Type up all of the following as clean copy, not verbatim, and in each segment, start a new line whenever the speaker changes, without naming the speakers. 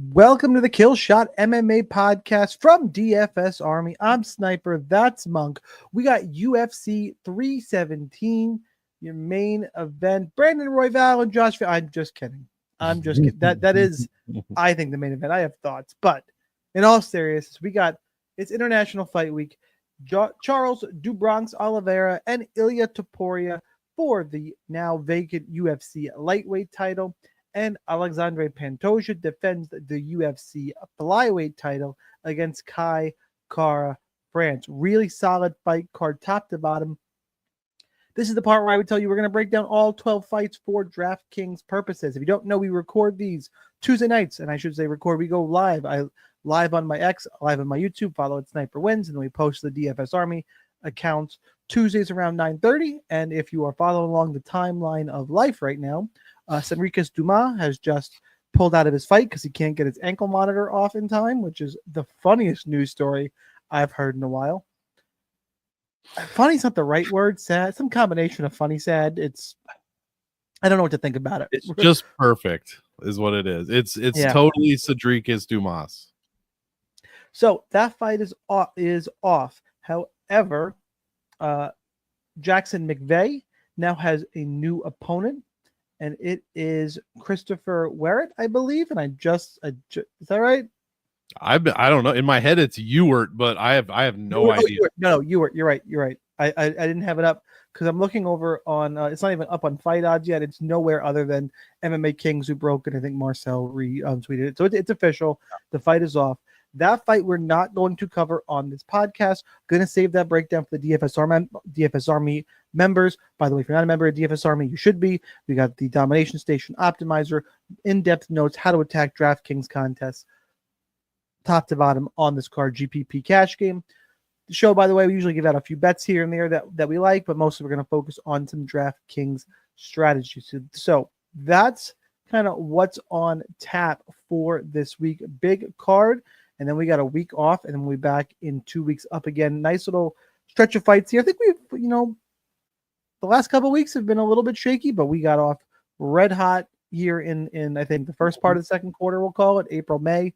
Welcome to the Killshot MMA podcast from DFS Army. I'm Sniper. That's Monk. We got UFC 317, your main event. Brandon Royval and Josh. I'm just kidding. I'm just kidding. That is, I think, the main event. I have thoughts, but in all seriousness, it's International Fight Week. Charles do Bronx Oliveira and Ilya Topuria for the now vacant UFC lightweight title. And Alexandre Pantoja defends the UFC flyweight title against Kai Kara France. Really solid fight card, top to bottom. This is the part where I would tell you we're going to break down all 12 fights for DraftKings purposes. If you don't know, we record these Tuesday nights, and I should say record. We go live. Live on my X, live on my YouTube. Follow it, Sniper Wins, and then we post the DFS Army accounts Tuesdays around 9:30. And if you are following along the timeline of life right now, Enriquez Dumas has just pulled out of his fight because he can't get his ankle monitor off in time, which is the funniest news story I've heard in a while. Funny's not the right word. Sad, some combination of funny, sad. I don't know what to think about it.
It's just perfect, is what it is. It's totally Cedric Dumas.
So that fight is off. However, Jackson McVeigh now has a new opponent, and it is Christopher Werrett, I believe. And is that right?
I don't know. In my head, it's Ewert, but I have no idea.
Ewert. You're right. I didn't have it up because I'm looking over on. It's not even up on Fight Odds yet. It's nowhere other than MMA Kings who broke it. I think Marcel tweeted it, so it's official. The fight is off. That fight we're not going to cover on this podcast. Going to save that breakdown for the DFS Army members. By the way, if you're not a member of DFS Army, you should be. We got the Domination Station Optimizer, in-depth notes, how to attack DraftKings contests, top to bottom on this card, GPP cash game. The show, by the way, we usually give out a few bets here and there that we like, but mostly we're going to focus on some DraftKings strategies. So that's kind of what's on tap for this week. Big card. And then we got a week off, and then we'll be back in 2 weeks up again. Nice little stretch of fights here. I think we've, the last couple of weeks have been a little bit shaky, but we got off red hot here in I think the first part of the second quarter, we'll call it, April, May.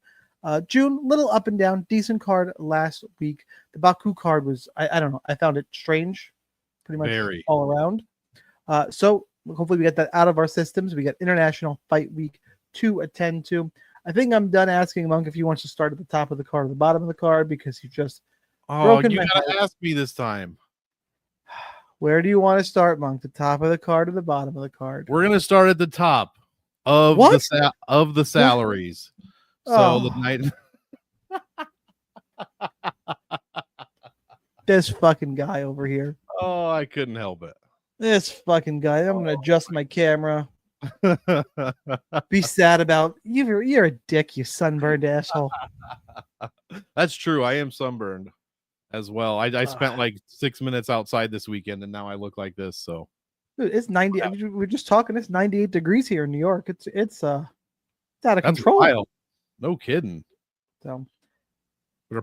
June, little up and down, decent card last week. The Baku card was, I don't know, I found it strange, pretty much all around. So hopefully we get that out of our systems. We got International Fight Week to attend to. I think I'm done asking Monk if he wants to start at the top of the card or the bottom of the card because you just broken
you gotta ask me this time.
Where do you want to start, Monk? The top of the card or the bottom of the card?
We're gonna start at the top of the salaries. So the night.
This fucking guy over here.
Oh, I couldn't help it.
This fucking guy. I'm gonna adjust my camera. Be sad about you're a dick, you sunburned asshole.
That's true. I am sunburned as well. I spent like 6 minutes outside this weekend, and now I look like this. So
dude, it's 90. We're just talking. It's 98 degrees here in New York. It's out of control.
Wild. No kidding.
So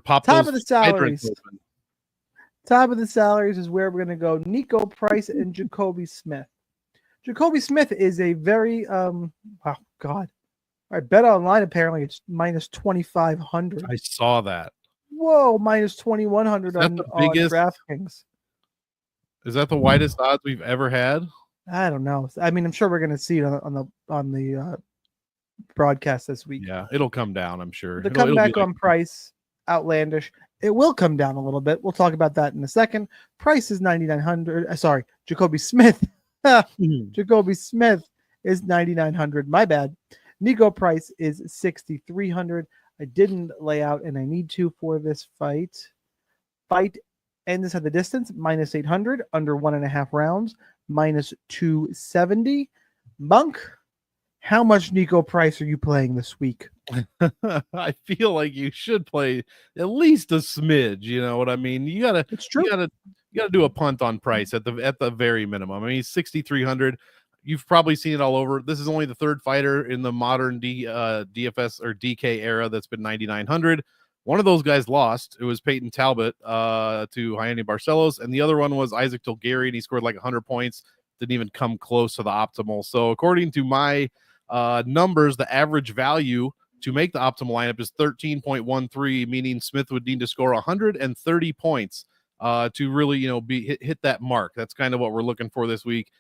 pop
top of the salaries. Top of the salaries is where we're gonna go. Nico Price and Jacoby Smith. Jacoby Smith is a very oh god. All right, bet online apparently it's minus 2,500.
I saw that.
Whoa, minus 2,100 on DraftKings.
Is that the widest odds we've ever had?
I don't know. I mean, I'm sure we're gonna see it on the broadcast this week.
Yeah, it'll come down, I'm sure.
The comeback on Price, outlandish. It will come down a little bit. We'll talk about that in a second. Price is 9,900. Sorry, Jacoby Smith. Jacoby Smith is 9,900. My bad. Nico Price is 6,300. I didn't lay out, and I need to for this fight. Fight ends at the distance, minus 800, under 1.5 rounds, minus 270. Monk, how much Nico Price are you playing this week?
I feel like you should play at least a smidge. You know what I mean? It's true. You gotta do a punt on Price at the very minimum. I mean, he's 6,300. You've probably seen it all over. This is only the third fighter in the modern DFS or DK era that's been 9,900. One of those guys lost. It was Peyton Talbot to Jaime Barcelos, and the other one was Isaac Tulgari, and he scored like 100 points. Didn't even come close to the optimal. So according to my numbers, the average value to make the optimal lineup is 13.13, meaning Smith would need to score 130 points to really, hit that mark. That's kind of what we're looking for this week.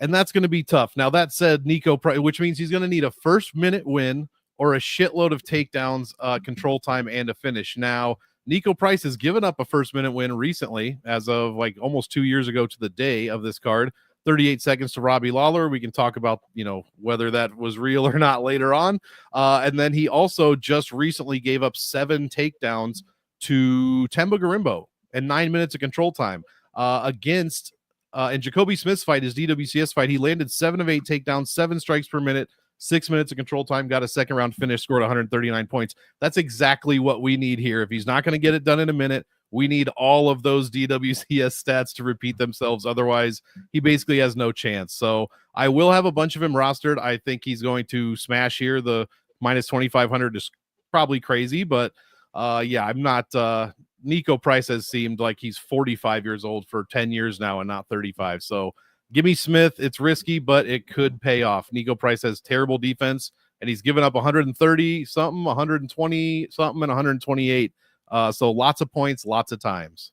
And that's going to be tough. Now, that said, Nico Price, which means he's going to need a first-minute win or a shitload of takedowns, control time, and a finish. Now, Nico Price has given up a first-minute win recently, as of like almost 2 years ago to the day of this card. 38 seconds to Robbie Lawler. We can talk about, whether that was real or not later on. And then he also just recently gave up 7 takedowns to Temba Garimbo and 9 minutes of control time against. In Jacoby Smith's fight, his DWCS fight, he landed 7 of 8 takedowns, 7 strikes per minute, 6 minutes of control time, got a second round finish, scored 139 points. That's exactly what we need here. If he's not going to get it done in a minute, we need all of those DWCS stats to repeat themselves. Otherwise, he basically has no chance. So I will have a bunch of him rostered. I think he's going to smash here. The minus 2,500 is probably crazy, but I'm not. Nico Price has seemed like he's 45 years old for 10 years now and not 35. So give me Smith. It's risky, but it could pay off. Nico Price has terrible defense, and he's given up 130 something, 120 something, and 128. So lots of points, lots of times.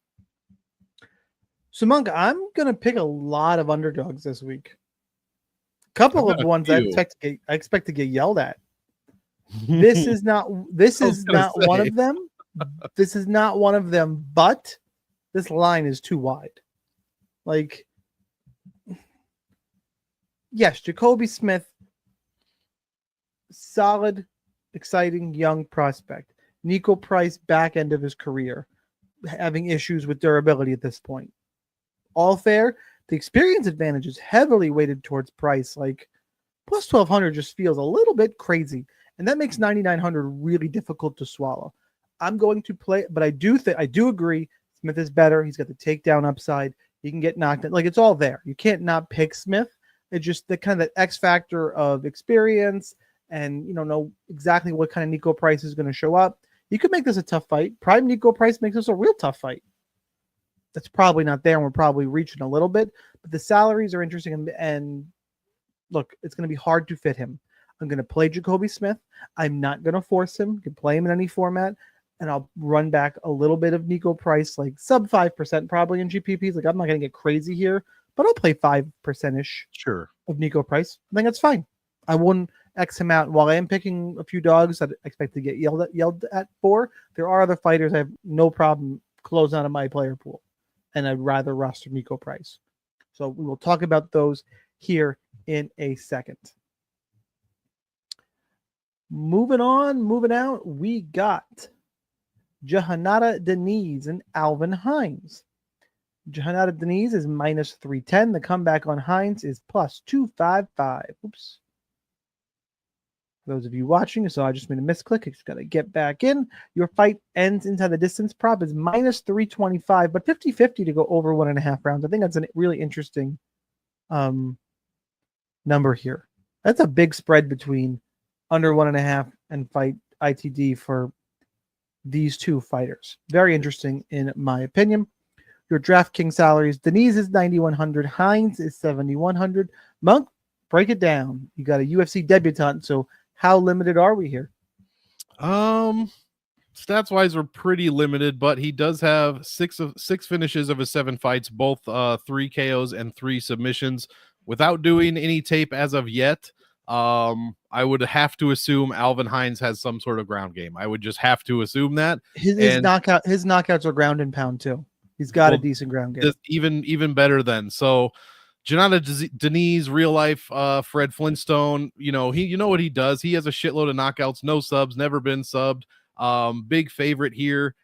So, Monk, I'm going to pick a lot of underdogs this week. A couple of ones I expect to get yelled at. This is not one of them. This is not one of them, but this line is too wide. Like, yes, Jacoby Smith, solid, exciting, young prospect. Nico Price, back end of his career, having issues with durability at this point. All fair. The experience advantage is heavily weighted towards Price. Like, plus 1,200 just feels a little bit crazy. And that makes 9,900 really difficult to swallow. I'm going to play, but I do agree Smith is better. He's got the takedown upside. He can get knocked out. Like, it's all there. You can't not pick Smith. It's just the kind of that X factor of experience and, know exactly what kind of Nico Price is going to show up. You could make this a tough fight. Prime Nico Price makes this a real tough fight. That's probably not there, and we're probably reaching a little bit, but the salaries are interesting. And look, it's going to be hard to fit him. I'm going to play Jacoby Smith. I'm not going to force him. You can play him in any format. And I'll run back a little bit of Nico Price, like sub 5% probably in GPPs. Like, I'm not going to get crazy here, but I'll play 5%-ish of Nico Price. I think that's fine. I wouldn't X him out. While I am picking a few dogs that I expect to get yelled at for, there are other fighters I have no problem closing out of my player pool. And I'd rather roster Nico Price. So we will talk about those here in a second. Moving out, we got Jahanada Deniz and Alvin Hines. Jahanada Deniz is minus 310. The comeback on Hines is plus 255. Oops. For those of you watching, so I just made a misclick. It's got to get back in. Your fight ends inside the distance. Prop is minus 325, but 50-50 to go over 1.5 rounds. I think that's a really interesting number here. That's a big spread between under 1.5 and fight ITD for these two fighters. Very interesting in my opinion. Your DraftKings salaries: Deniz is 9,100, Hines is 7,100. Monk, break it down. You got a UFC debutant, so how limited are we here?
Stats wise, we're pretty limited, but he does have six finishes of his 7 fights, both 3 KOs and 3 submissions. Without doing any tape as of yet, I would have to assume Alvin Hines has some sort of ground game. I would just have to assume that
his knockouts are ground and pound too. He's got a decent ground game.
Even better then. So Jahanada Deniz, real life Fred Flintstone, you know what he does. He has a shitload of knockouts, no subs, never been subbed. Big favorite here.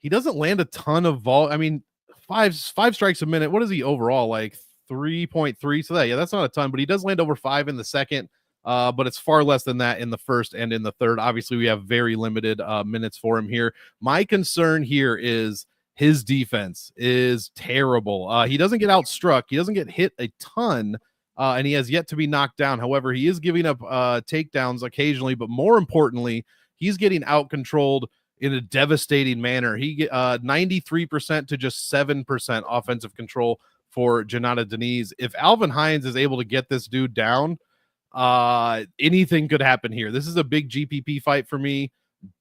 He doesn't land a ton of I mean, five strikes a minute. What is he overall? Like 3.3. So that's not a ton, but he does land over 5 in the second. But it's far less than that in the first and in the third. Obviously, we have very limited minutes for him here. My concern here is his defense is terrible. He doesn't get outstruck. He doesn't get hit a ton, and he has yet to be knocked down. However, he is giving up takedowns occasionally, but more importantly, he's getting out-controlled in a devastating manner. He get 93% to just 7% offensive control for Jahanada Deniz. If Alvin Hines is able to get this dude down, Anything could happen here. This is a big GPP fight for me.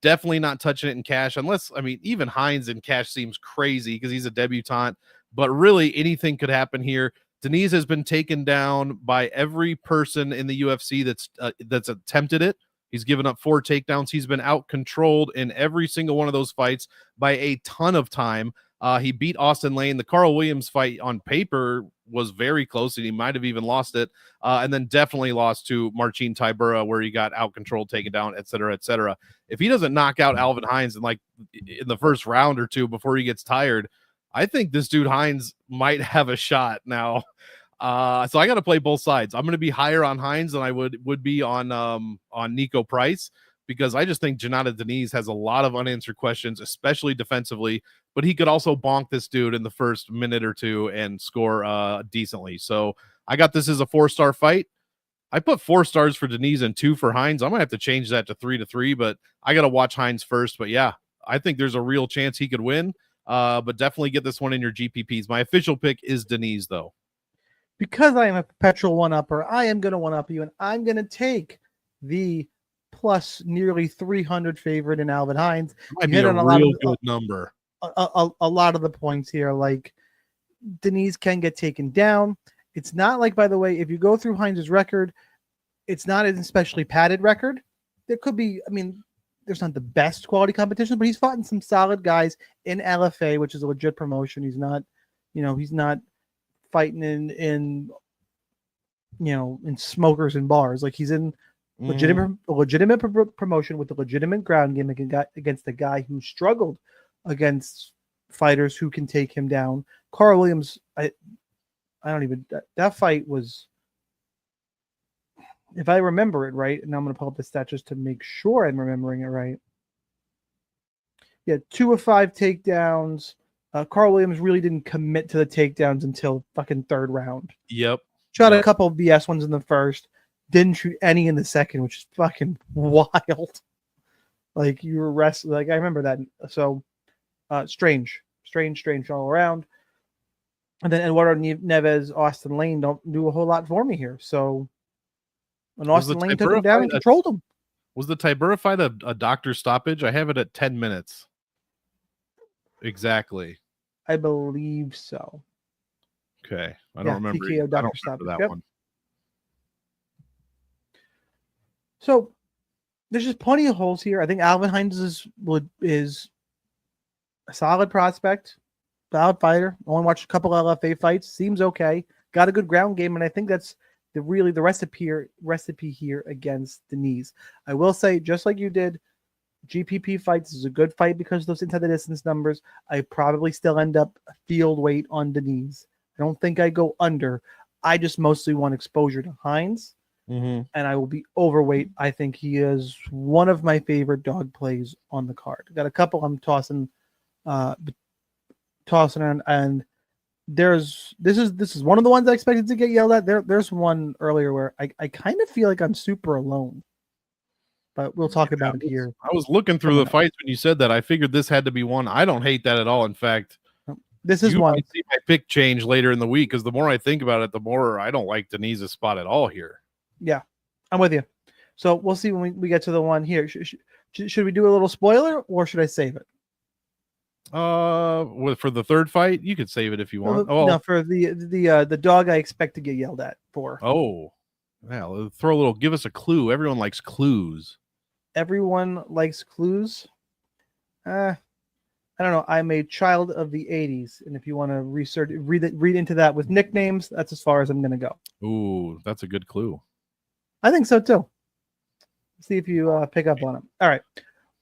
Definitely not touching it in cash unless, I mean, even Hines in cash seems crazy because he's a debutant, but really anything could happen here. Denise has been taken down by every person in the UFC that's attempted it. He's given up 4 takedowns. He's been out-controlled in every single one of those fights by a ton of time. He beat Austin Lane. The Carl Williams fight on paper was very close, and he might have even lost it. And then definitely lost to Marcin Tybura, where he got out-controlled, taken down, et cetera, et cetera. If he doesn't knock out Alvin Hines in the first round or two before he gets tired, I think this dude Hines might have a shot now. So I got to play both sides. I'm going to be higher on Hines than I would be on Nico Price, because I just think Janata Deniz has a lot of unanswered questions, especially defensively, but he could also bonk this dude in the first minute or two and score decently. So I got this as a 4-star fight. I put 4 stars for Deniz and 2 for Hines. I might have to change that to 3-3, but I got to watch Hines first. But yeah, I think there's a real chance he could win. But definitely get this one in your GPPs. My official pick is Deniz, though.
Because I am a perpetual one-upper, I am going to one-up you, and I'm going to take the plus nearly 300 favorite in Alvin Hines.
Might be a real good number.
A lot of the points here, like Deniz can get taken down. It's not like, by the way, if you go through Hines' record, it's not an especially padded record. There could be, I mean, there's not the best quality competition, but he's fought in some solid guys in LFA, which is a legit promotion. He's not, he's not fighting in smokers and bars. Like, he's in legitimate promotion with a legitimate ground game against a guy who struggled against fighters who can take him down. Carl Williams, that fight was, if I remember it right, and I'm going to pull up the stat just to make sure I'm remembering it right. Yeah, 2 of 5 takedowns. Carl Williams really didn't commit to the takedowns until fucking 3rd round.
Yep.
Shot a couple of BS ones in the first. Didn't shoot any in the second, which is fucking wild. Like, you were wrestling. Like, I remember that. So, strange all around. And then Eduardo Neves, Austin Lane don't do a whole lot for me here. So, when Austin Lane took him down and controlled him. Was
the Tybura fight a doctor stoppage? I have it at 10 minutes. Exactly.
I believe so.
Okay. I don't remember.
TKO doctor
stoppage. That one.
So, there's just plenty of holes here. I think Alvin Hines is a solid prospect, solid fighter. Only watched a couple LFA fights. Seems okay. Got a good ground game, and I think that's the recipe here against Deniz. I will say, just like you did, GPP fights is a good fight because of those inside the distance numbers. I probably still end up field weight on Deniz. I don't think I go under. I just mostly want exposure to Hines. And I will be overweight. I think he is one of my favorite dog plays on the card. Got a couple I'm tossing around, and this is one of the ones I expected to get yelled at. There's one earlier where I kind of feel like I'm super alone, but we'll talk about it here.
I was looking through the fights when you said that. I figured this had to be one. I don't hate that at all. In fact,
this is one.
I see my pick change later in the week because the more I think about it, the more I don't like Deniz's spot at all here.
Yeah, I'm with you. So we'll see when we get to the one here. Should we do a little spoiler, or should I save it?
For the third fight, you could save it if you want.
No, for the dog I expect to get yelled at for.
Oh, yeah. Throw a little. Give us a clue. Everyone likes clues.
Everyone likes clues. I don't know. I'm a child of the '80s, and if you want to read into that with nicknames, that's as far as I'm going to go.
Ooh, that's a good clue.
I think so too. See if you pick up on it. All right,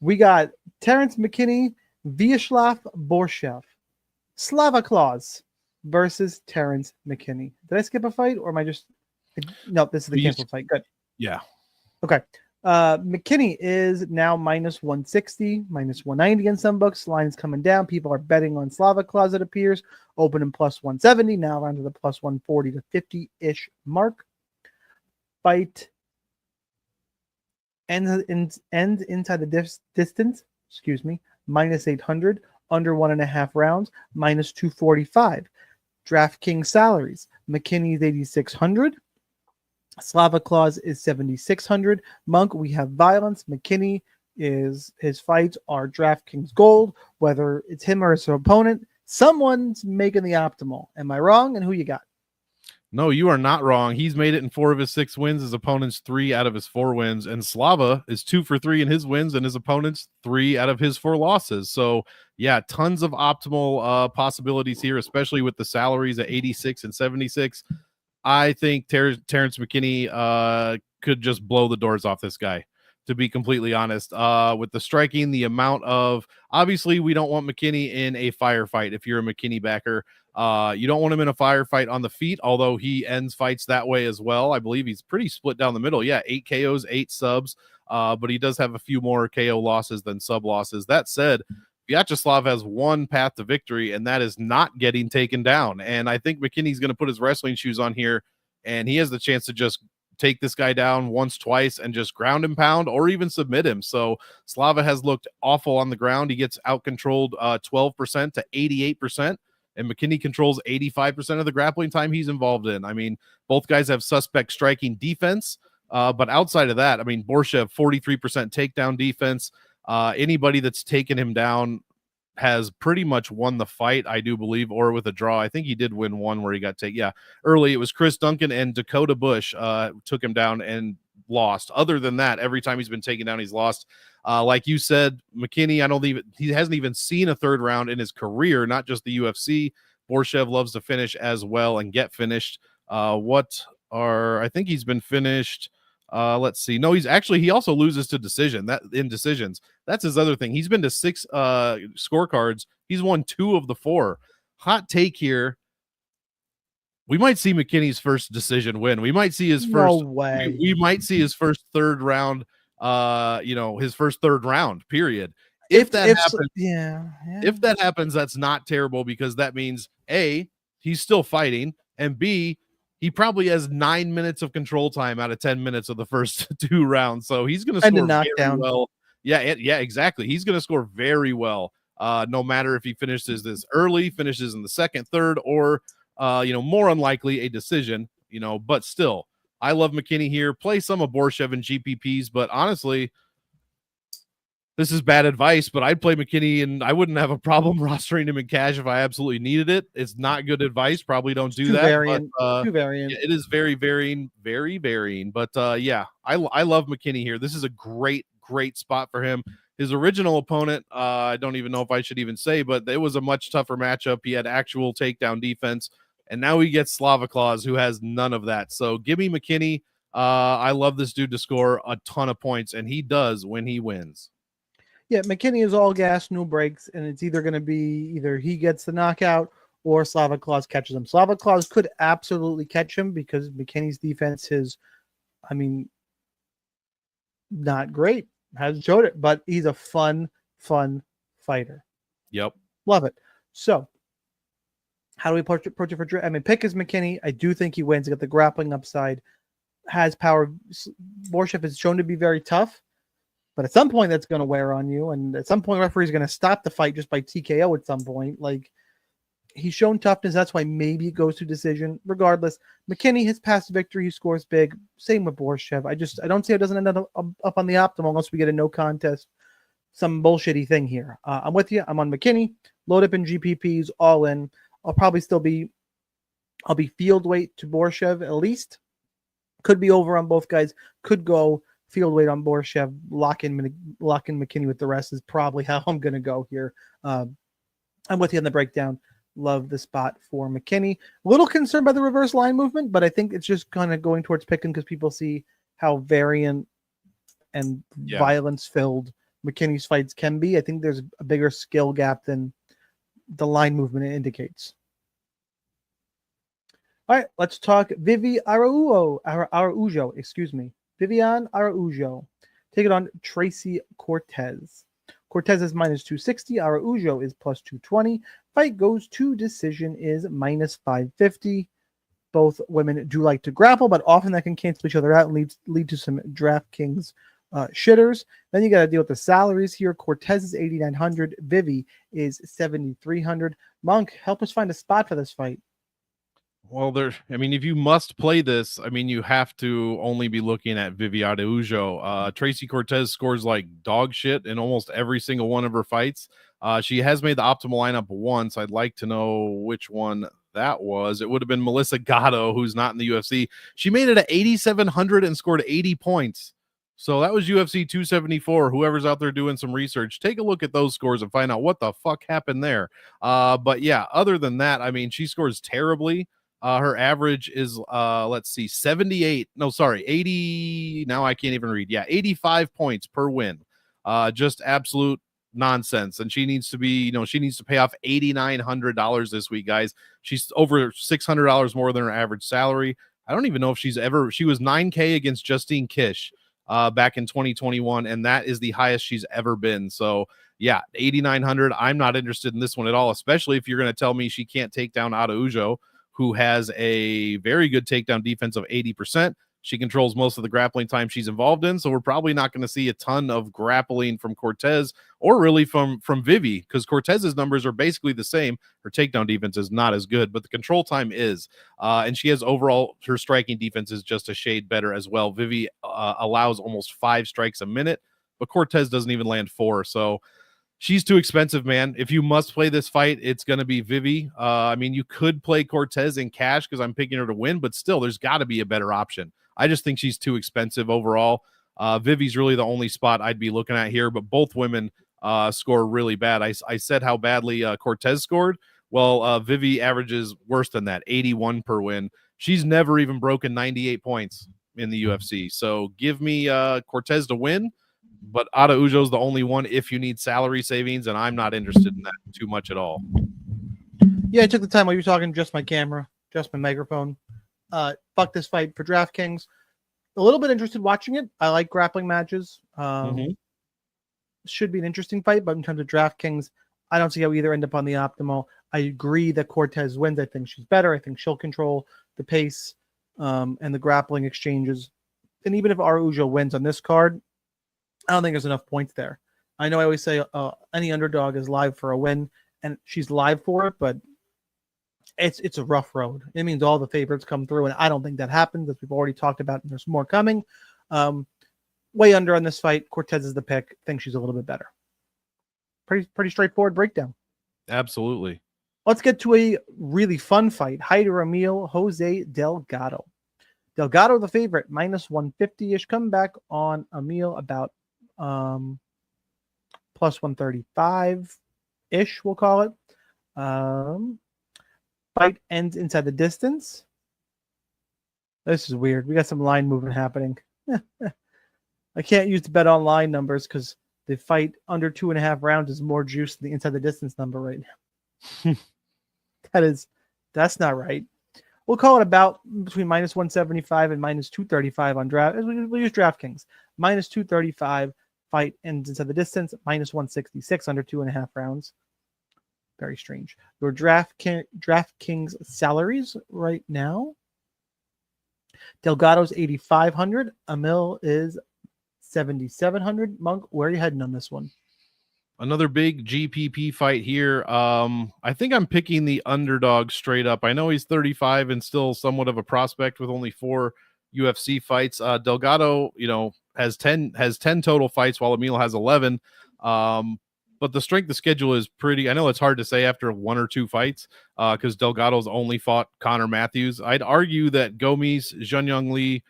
we got Terrence McKinney, Vyacheslav Borshev, Slava Claus versus Terrence McKinney. Did I skip a fight, or am I just? No, this is the canceled fight. Good.
Yeah.
Okay. McKinney is now minus 160, minus 190 in some books. Lines coming down. People are betting on Slava Claus, it appears. Opening plus 170, now around to the plus 140 to 50-ish mark. Fight ends inside the distance, minus 800, under 1.5 rounds, minus 245. DraftKings salaries, McKinney's 8,600. Slava Claus is 7,600. Monk, we have Violence. McKinney is his fights are DraftKings Gold. Whether it's him or his opponent, someone's making the optimal. Am I wrong? And who you got?
No, you are not wrong. He's made it in 4 of his 6 wins. His opponent's 3 out of his 4 wins. And Slava is 2 for 3 in his wins, and his opponent's 3 out of his 4 losses. So, yeah, tons of optimal possibilities here, especially with the salaries at 86 and 76. I think Terrence McKinney could just blow the doors off this guy, to be completely honest. With the striking, the amount of, obviously, we don't want McKinney in a firefight if you're a McKinney backer. You don't want him in a firefight on the feet, although he ends fights that way as well. I believe he's pretty split down the middle. Yeah, 8 KOs, 8 subs, but he does have a few more KO losses than sub losses. That said, Vyacheslav has one path to victory, and that is not getting taken down. And I think McKinney's going to put his wrestling shoes on here, and he has the chance to just take this guy down once, twice, and just ground and pound or even submit him. So Slava has looked awful on the ground. He gets out-controlled 12% to 88%. And McKinney controls 85% of the grappling time he's involved in. I mean, both guys have suspect striking defense, but outside of that, I mean, Borshev, 43% takedown defense. Anybody that's taken him down has pretty much won the fight, I do believe, or with a draw. I think he did win one where he got taken. Yeah, early it was Chris Duncan and Dakota Bush took him down and lost. Other than that, every time he's been taken down, he's lost. Like you said, McKinney, he hasn't even seen a third round in his career, not just the UFC. Borshev loves to finish as well and get finished. I think he's been finished. Let's see. No, he also loses to decisions. That's his other thing. He's been to 6 scorecards. He's won 2 of the 4. Hot take here. We might see McKinney's first decision win. We might see his first.
No way.
We might see his first third round. His first third round. Period. If that happens, that's not terrible because that means A, he's still fighting, and B, he probably has 9 minutes of control time out of 10 minutes of the first 2 rounds. So he's going to score very well. Yeah, exactly. He's going to score very well. No matter if he finishes this early, finishes in the second, third, or more unlikely a decision, but still, I love McKinney here. Play some of Borshev and GPPs, but honestly, this is bad advice, but I'd play McKinney and I wouldn't have a problem rostering him in cash if I absolutely needed it. It's not good advice. Probably don't do that.
Too variant.
It is very varying, very varying. But I love McKinney here. This is a great spot for him. His original opponent, I don't even know if I should even say, but it was a much tougher matchup. He had actual takedown defense, and now he gets Slava Claus, who has none of that. So give me McKinney. I love this dude to score a ton of points, and he does when he wins.
Yeah, McKinney is all gas, no brakes, and it's either going to be either he gets the knockout or Slava Claus catches him. Slava Claus could absolutely catch him because McKinney's defense is, not great. Hasn't showed it, but he's a fun fighter.
Yep.
Love it. So, how do we approach it for pick is McKinney. I do think he wins. He got the grappling upside, has power. Borshev is shown to be very tough. But at some point, that's going to wear on you. And at some point, referee's going to stop the fight just by TKO at some point. Like, he's shown toughness. That's why maybe it goes to decision. Regardless, McKinney has passed victory. He scores big. Same with Borshev. I don't see how it doesn't end up on the optimal unless we get a no contest, some bullshitty thing here. I'm with you. I'm on McKinney. Load up in GPPs, all in. I'll be field weight to Borshev at least. Could be over on both guys. Could go field weight on Borshev, lock in McKinney with the rest is probably how I'm going to go here. I'm with you on the breakdown. Love the spot for McKinney. A little concerned by the reverse line movement, but I think it's just kind of going towards picking because people see how variant and violence-filled McKinney's fights can be. I think there's a bigger skill gap than the line movement indicates. All right, let's talk Vivian Araujo, Vivian Araujo. Take it on Tracy Cortez. Cortez is minus 260. Araujo is plus 220. Fight goes to decision is minus 550. Both women do like to grapple, but often that can cancel each other out and lead to some DraftKings shitters. Then you got to deal with the salaries here. Cortez is 8,900. Vivi is 7,300. Monk, help us find a spot for this fight.
Well, I mean, if you must play this, I mean, you have to only be looking at Vivi Araujo. Tracy Cortez scores like dog shit in almost every single one of her fights. She has made the optimal lineup once. I'd like to know which one that was. It would have been Melissa Gatto, who's not in the UFC. She made it at 8,700 and scored 80 points. So that was UFC 274. Whoever's out there doing some research, take a look at those scores and find out what the fuck happened there. But yeah, other than that, I mean, she scores terribly. Her average is let's see, 78. No, sorry, 80. Now I can't even read. Yeah, 85 points per win. Just absolute nonsense. And she needs to be, she needs to pay off $8,900 this week, guys. She's over $600 more than her average salary. I don't even know if she was 9K against Justine Kish back in 2021, and that is the highest she's ever been. So yeah, 8,900. I'm not interested in this one at all, especially if you're going to tell me she can't take down Araujo, who has a very good takedown defense of 80%. She controls most of the grappling time she's involved in, so we're probably not going to see a ton of grappling from Cortez or really from Vivi, because Cortez's numbers are basically the same. Her takedown defense is not as good, but the control time is. And she has overall, her striking defense is just a shade better as well. Vivi allows almost 5 strikes a minute, but Cortez doesn't even land 4, so she's too expensive, man. If you must play this fight, it's going to be Vivi. I mean, you could play Cortez in cash because I'm picking her to win, but still, there's got to be a better option. I just think she's too expensive overall. Vivi's really the only spot I'd be looking at here, but both women score really bad. I said how badly Cortez scored. Well, Vivi averages worse than that, 81 per win. She's never even broken 98 points in the UFC. So give me Cortez to win. But Araujo's the only one if you need salary savings, and I'm not interested in that too much at all.
Yeah, I took the time while you were talking, just my camera, just my microphone. Fuck this fight for DraftKings. A little bit interested watching it. I like grappling matches. Should be an interesting fight, but in terms of DraftKings, I don't see how either end up on the optimal. I agree that Cortez wins. I think she's better. I think she'll control the pace and the grappling exchanges. And even if Araujo wins on this card, I don't think there's enough points there. I know I always say any underdog is live for a win, and she's live for it, but it's a rough road. It means all the favorites come through, and I don't think that happens, as we've already talked about, and there's more coming. Way under on this fight. Cortez is the pick. I think she's a little bit better. Pretty straightforward breakdown.
Absolutely.
Let's get to a really fun fight. Hyder Emil, Jose Delgado. Delgado, the favorite, minus 150-ish. Come back on Emil about plus 135-ish, we'll call it. Fight ends inside the distance. This is weird. We got some line movement happening. I can't use the bet online numbers because the fight under 2.5 rounds is more juice than the inside the distance number right now. That's not right. We'll call it about between minus 175 and minus 235 on draft. We'll use DraftKings. Minus 235. Fight ends inside the distance. Minus 166 under 2.5 rounds. Very strange. Your DraftKings salaries right now. Delgado's 8,500. Emil is 7,700. Monk, where are you heading on this one?
Another big GPP fight here. I think I'm picking the underdog straight up. I know he's 35 and still somewhat of a prospect with only 4 UFC fights. Delgado, has 10 total fights while Emil has 11. But the strength of schedule is pretty. I know it's hard to say after 1 or 2 fights because Delgado's only fought Connor Matthews. I'd argue that Gomes, Zhang Young Lee,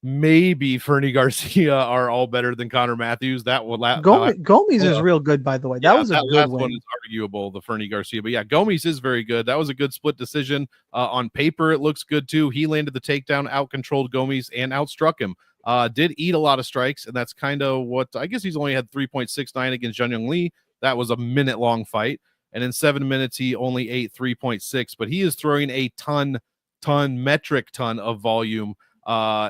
maybe Fernie Garcia are all better than Connor Matthews. That will
Gomes is real good, by the way. That was a good
one. Is arguable, the Fernie Garcia, but yeah, Gomes is very good. That was a good split decision. On paper, it looks good too. He landed the takedown, out-controlled Gomes, and outstruck him. Did eat a lot of strikes, and that's kind of what I guess he's only had 3.69 against Zhang Young Lee. That was a minute-long fight, and in 7 minutes he only ate 3.6. But he is throwing a metric ton of volume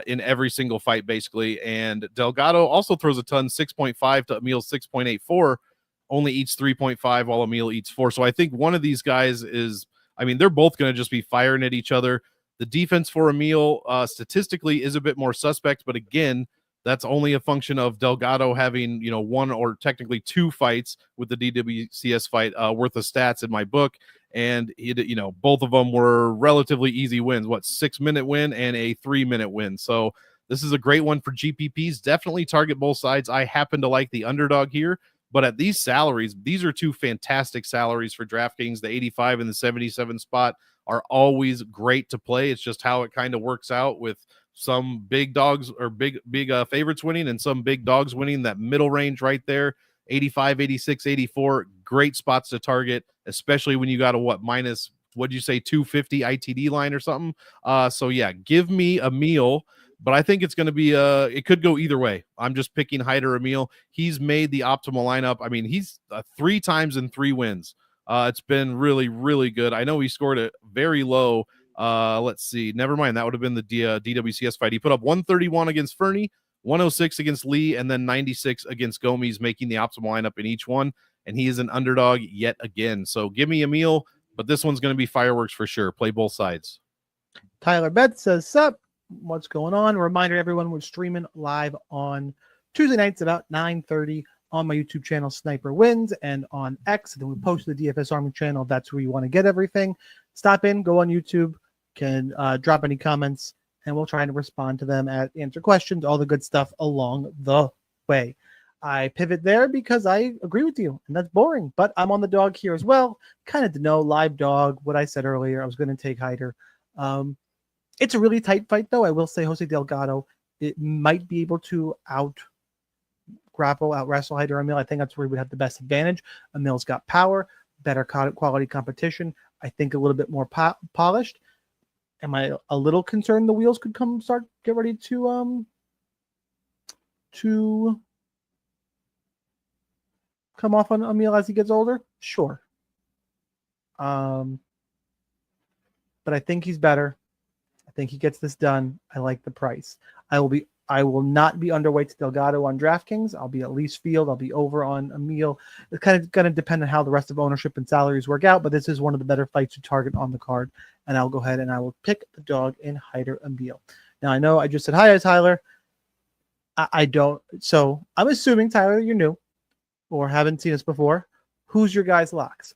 in every single fight, basically. And Delgado also throws a ton, 6.5 to Emil's 6.84, only eats 3.5 while Emil eats 4. So I think one of these guys they're both going to just be firing at each other. The defense for Emil statistically is a bit more suspect, but again, that's only a function of Delgado having, 1 or technically 2 fights with the DWCS fight worth of stats in my book. and both of them were relatively easy wins. 6-minute win and a 3-minute win. So this is a great one for GPPs. Definitely target both sides. I happen to like the underdog here, but at these salaries, these are two fantastic salaries for DraftKings. The 85 and the 77 spot are always great to play. It's just how it kind of works out with some big dogs or big favorites winning and some big dogs winning. That middle range right there, 85, 86, 84, great spots to target, especially when you got a minus, what'd you say, 250 ITD line or something. So yeah, give me Emil. But I think it's going to be it could go either way. I'm just picking Hyder Emil. He's made the optimal lineup. I mean, he's 3 times in 3 wins. It's been really, really good. I know he scored it very low. Let's see. Never mind. That would have been the DWCS fight. He put up 131 against Fernie, 106 against Lee, and then 96 against Gomes, making the optimal lineup in each one. And he is an underdog yet again. So give me Emil, but this one's going to be fireworks for sure. Play both sides.
Tyler Betts says, sup? What's going on? Reminder, everyone, we're streaming live on Tuesday nights about 9:30 on my YouTube channel, Sniper Wins, and on X. And then we post to the DFS Army channel. That's where you want to get everything. Stop in, go on YouTube, can drop any comments, and we'll try to respond to them, answer questions, all the good stuff along the way. I pivot there because I agree with you, and that's boring. But I'm on the dog here as well. Kind of to know, live dog, what I said earlier. I was going to take Hyder. It's a really tight fight, though. I will say Jose Delgado, it might be able to out-wrestle Hyder Emil. I think that's where we would have the best advantage. Emil's got power, better quality competition. I think a little bit more polished. Am I a little concerned the wheels could get ready to come off on Emil as he gets older? Sure. But I think he's better. I think he gets this done. I like the price. I will not be underweight to Delgado on DraftKings. I'll be at least field. I'll be over on Emil. It's kind of going to depend on how the rest of ownership and salaries work out, but this is one of the better fights to target on the card. And I'll go ahead and I will pick the dog in Hyder Emil. Now, I know I just said hi, Tyler. I don't. So I'm assuming, Tyler, you're new or haven't seen us before. Who's your guys' locks?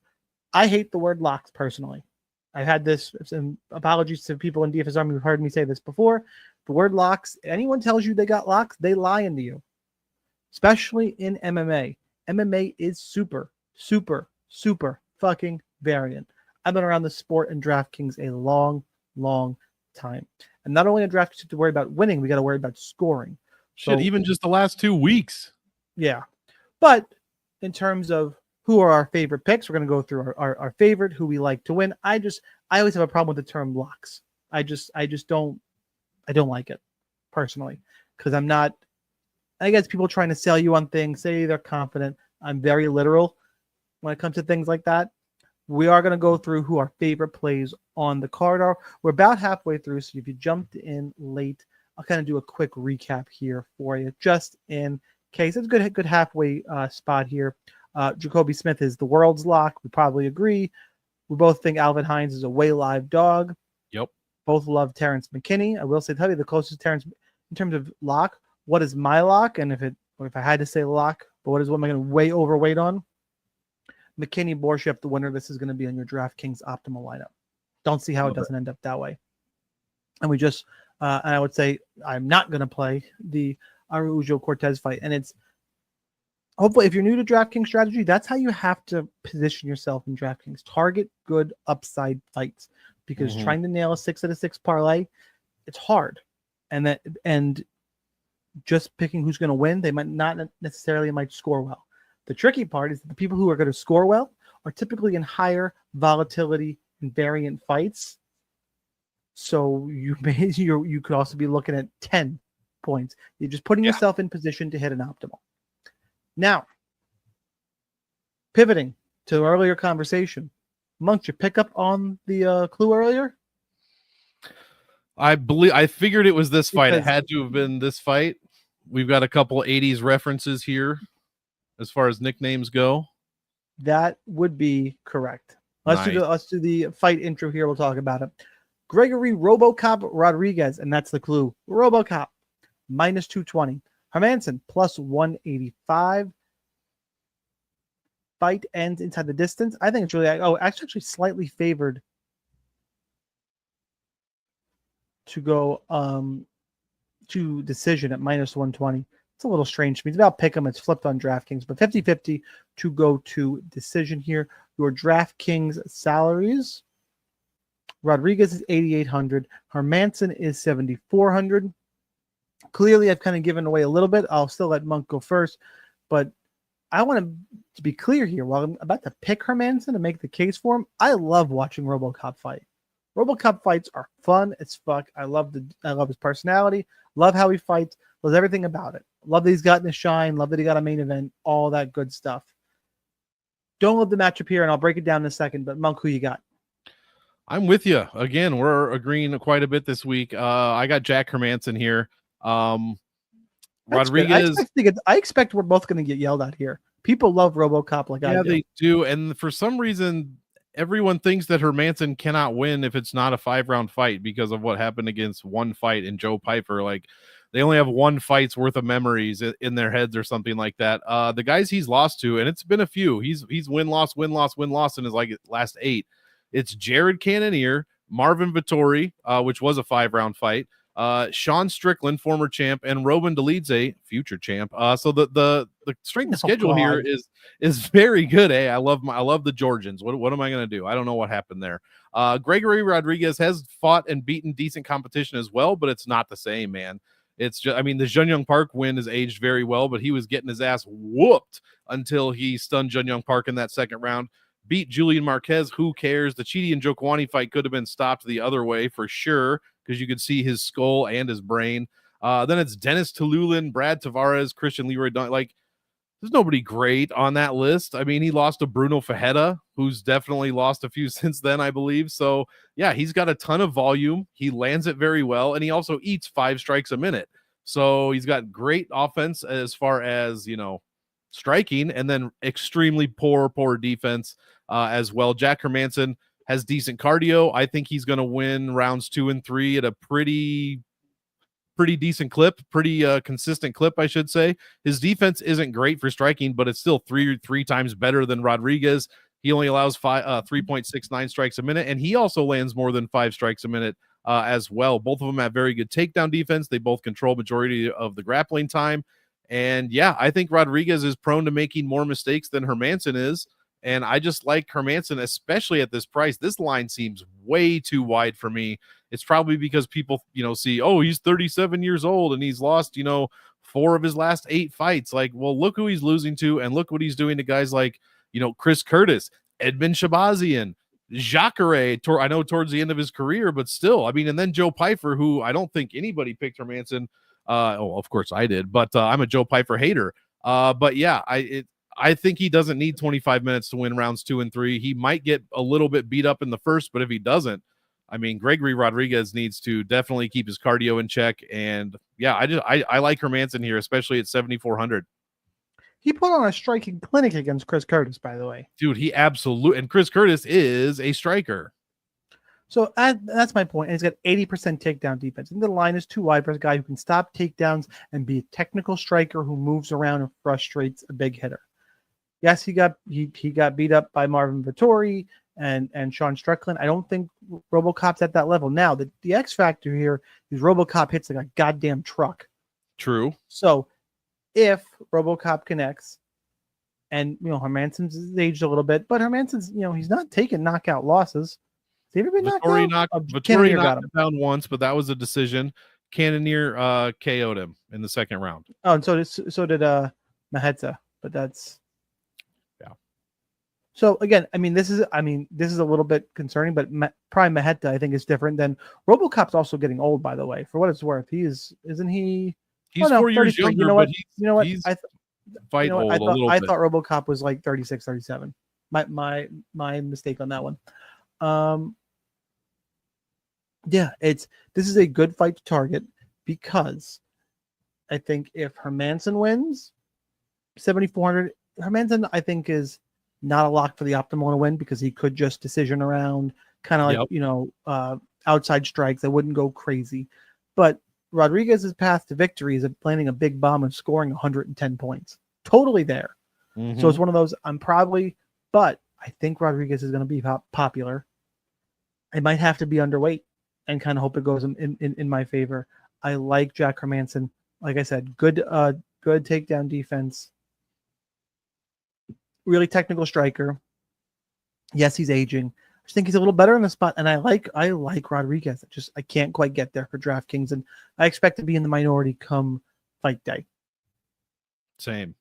I hate the word locks personally. I've had this, and apologies to people in DFS Army who've heard me say this before. The word locks, anyone tells you they got locks, they lying to you. Especially in MMA. MMA is super, super, super fucking variant. I've been around the sport and DraftKings a long, long time. And not only in DraftKings have to worry about winning, we got to worry about scoring.
Shit, even just the last 2 weeks.
Yeah. But in terms of who are our favorite picks, we're going to go through our favorite, who we like to win. I always have a problem with the term locks. I don't like it personally because I'm not, I guess people trying to sell you on things, say they're confident. I'm very literal when it comes to things like that. We are going to go through who our favorite plays on the card are. We're about halfway through, so if you jumped in late, I'll kind of do a quick recap here for you, just in case. It's a good halfway spot here. Jacoby Smith is the world's lock. We probably agree. We both think Alvin Hines is a way live dog.
Yep.
Both love Terrence McKinney. I will say, tell you the closest Terrence in terms of lock. What is my lock? And if I had to say lock, but what am I going to way overweight on? McKinney, Borshep, the winner. This is going to be on your DraftKings optimal lineup. Don't see how it doesn't end up that way. And we just, and I would say I'm not going to play the Araujo Cortez fight. And it's hopefully, if you're new to DraftKings strategy, that's how you have to position yourself in DraftKings. Target good upside fights because trying to nail a 6 out of 6 parlay, it's hard. And just picking who's going to win, they might not necessarily score well. The tricky part is that the people who are going to score well are typically in higher volatility and variant fights. So you could also be looking at 10 points. You're just putting yourself in position to hit an optimal. Now, pivoting to earlier conversation, Monk, did you pick up on the clue earlier?
I figured it was this fight. It had to have been this fight. We've got a couple 80s references here as far as nicknames go.
That would be correct. Let's do the fight intro here. We'll talk about it. Gregory RoboCop Rodriguez, and that's the clue. RoboCop -220. Hermanson +185. fight ends inside the distance. I think it's really actually slightly favored to go to decision at -120. It's a little strange to me. It's about pick 'em. It's flipped on DraftKings, but 50-50 to go to decision here. Your DraftKings salaries. Rodriguez is 8,800. Hermanson is 7,400. Clearly, I've kind of given away a little bit. I'll still let Monk go first, but I want to be clear here. While I'm about to pick Hermanson and make the case for him, I love watching RoboCop fight. RoboCop fights are fun as fuck. I love his personality. Love how he fights. Love everything about it. Love that he's gotten a shine. Love that he got a main event. All that good stuff. Don't love the matchup here, and I'll break it down in a second. But Monk, who you got?
I'm with you. Again, we're agreeing quite a bit this week. I got Jack Hermanson here. Rodriguez.
I expect we're both going to get yelled at here. People love RoboCop like I do.
Yeah, they do. And for some reason, everyone thinks that Hermanson cannot win if it's not a 5-round fight because of what happened against one fight in Joe Piper. Like, they only have one fight's worth of memories in their heads or something like that. The guys he's lost to, and it's been a few, he's win-loss in his like last 8. It's Jared Cannonier, Marvin Vettori, which was a 5-round fight, Sean Strickland, former champ, and Robin Dolidze, future champ. So the strength of schedule here is very good. I love the Georgians. What am I going to do? I don't know what happened there. Gregory Rodriguez has fought and beaten decent competition as well, but it's not the same, man. It's just, I mean, the Jun Young Park win has aged very well, but he was getting his ass whooped until he stunned Jun Young Park in that second round. Beat Julian Marquez. Who cares? The Chidi and Jokwani fight could have been stopped the other way for sure, because you could see his skull and his brain. Then it's Dennis Tululin, Brad Tavares, Christian Leroy. Like, there's nobody great on that list. I mean, he lost to Bruno Fajeda, who's definitely lost a few since then, I believe. So, yeah, he's got a ton of volume. He lands it very well, and he also eats 5 strikes a minute. So he's got great offense as far as, striking, and then extremely poor defense as well. Jack Hermanson has decent cardio. I think he's going to win rounds 2 and 3 at a pretty decent clip, pretty consistent clip, I should say. His defense isn't great for striking, but it's still three times better than Rodriguez. He only allows 3.69 strikes a minute, and he also lands more than 5 strikes a minute as well. Both of them have very good takedown defense. They both control majority of the grappling time. And yeah, I think Rodriguez is prone to making more mistakes than Hermanson is. And I just like Hermanson, especially at this price. This line seems way too wide for me. It's probably because people, see, oh, he's 37 years old and he's lost, 4 of his last 8 fights. Like, well, look who he's losing to, and look what he's doing to guys like, Chris Curtis, Edmund Shabazian, Jacare. I know towards the end of his career, but still, I mean, and then Joe Piper, who I don't think anybody picked Hermanson. Of course I did, but I'm a Joe Piper hater. But yeah, I think he doesn't need 25 minutes to win rounds 2 and 3. He might get a little bit beat up in the first, but if he doesn't, I mean, Gregory Rodriguez needs to definitely keep his cardio in check. And yeah, I like Hermanson here, especially at 7,400.
He put on a striking clinic against Chris Curtis, by the way.
Dude, he absolutely, and Chris Curtis is a striker.
So that's my point. And he's got 80% takedown defense. I think the line is too wide for a guy who can stop takedowns and be a technical striker who moves around and frustrates a big hitter. Yes, he got beat up by Marvin Vettori and Sean Strickland. I don't think RoboCop's at that level. Now, the X factor here is RoboCop hits like a goddamn truck.
True.
So if RoboCop connects, and Hermanson's aged a little bit, but Hermanson's he's not taking knockout losses. Has he ever been
Vettori knocked him down once, but that was a decision. Cannonier KO'd him in the second round.
Oh, and so did Maheta, but that's
yeah.
So again, this is a little bit concerning, but Prime Maheta I think is different than RoboCop's also getting old, by the way. For what it's worth, isn't he?
He's 4 years younger. I
thought RoboCop was like 36, 37. My mistake on that one. Yeah, this is a good fight to target because I think if Hermanson wins 7,400, Hermanson I think is not a lock for the optimal to win because he could just decision around, kind of like outside strikes. I wouldn't go crazy, but Rodriguez's path to victory is planting a big bomb and scoring 110 points. Totally there. So it's one of those. But I think Rodriguez is going to be popular. I might have to be underweight and kind of hope it goes in my favor. I like Jack Hermanson. Like I said, good takedown defense. Really technical striker. Yes, he's aging. I just think he's a little better in the spot, and I like Rodriguez. I can't quite get there for DraftKings, and I expect to be in the minority come fight day.
Same.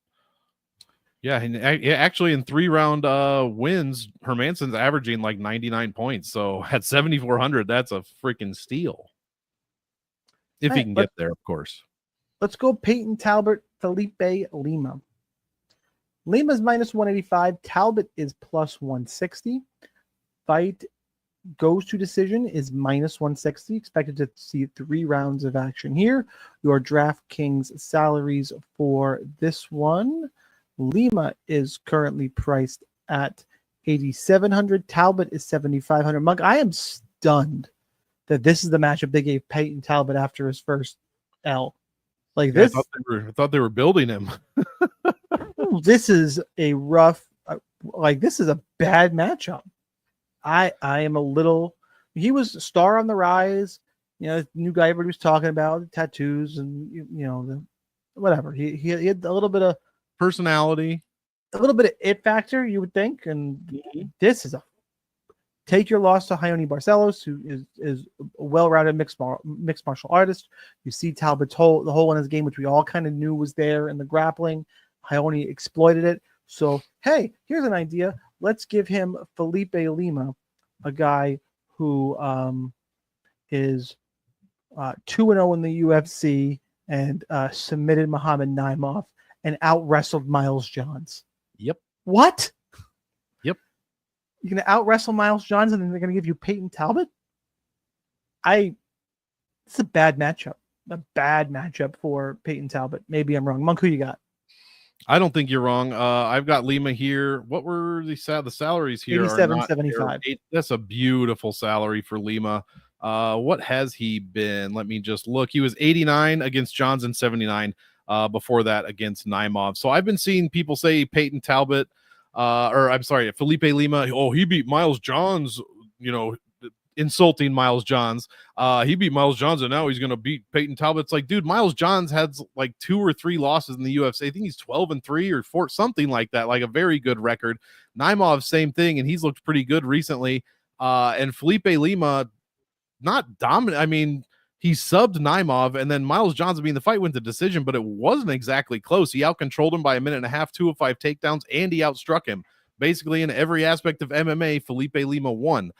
Yeah, and actually in 3-round wins, Hermanson's averaging like 99 points. So at 7,400, that's a freaking steal. If he can get there, of course.
Let's go Peyton Talbot, Felipe Lima. Lima's minus 185. Talbot is plus 160. Fight goes to decision is minus 160. Expected to see 3 rounds of action here. Your DraftKings salaries for this one. Lima is currently priced at 8,700. Talbot is 7,500. Mug, I am stunned that this is the matchup they gave Peyton Talbot after his first L. Like this,
I thought they were building him.
This is a rough, this is a bad matchup. I am a little. He was a star on the rise. You know, new guy everybody was talking about, the tattoos and whatever. He had a little bit of
personality,
a little bit of it factor, you would think. And this is take your loss to Ione Barcelos, who is a well-rounded mixed martial artist. You see Talbot's the hole in his game, which we all kind of knew was there in the grappling. Ione exploited it. So, hey, here's an idea. Let's give him Felipe Lima, a guy who is 2-0 in the UFC and submitted Muhammad Naimov and out-wrestled Miles Johns.
Yep.
What?
Yep.
You're going to out-wrestle Miles Johns and then they're going to give you Peyton Talbot? It's a bad matchup. A bad matchup for Peyton Talbot. Maybe I'm wrong. Monk, who you got?
I don't think you're wrong. I've got Lima here. What were the salaries here?
87.75.
That's a beautiful salary for Lima. What has he been? Let me just look. He was 89 against Johns and 79 before that against Naimov. So I've been seeing people say Peyton Talbot, Felipe Lima. Oh, he beat Miles Johns, insulting Miles Johns. He beat Miles Johns and now he's going to beat Peyton Talbot. It's like, dude, Miles Johns had like 2 or 3 losses in the UFC. I think he's 12-3 or 4, something like that, like a very good record. Naimov, same thing, and he's looked pretty good recently. And Felipe Lima, not dominant. I mean, he subbed Naimov, and then Miles Johns, the fight went to decision, but it wasn't exactly close. He outcontrolled him by a minute and a half, 2 of 5 takedowns, and he outstruck him. Basically, in every aspect of MMA, Felipe Lima won.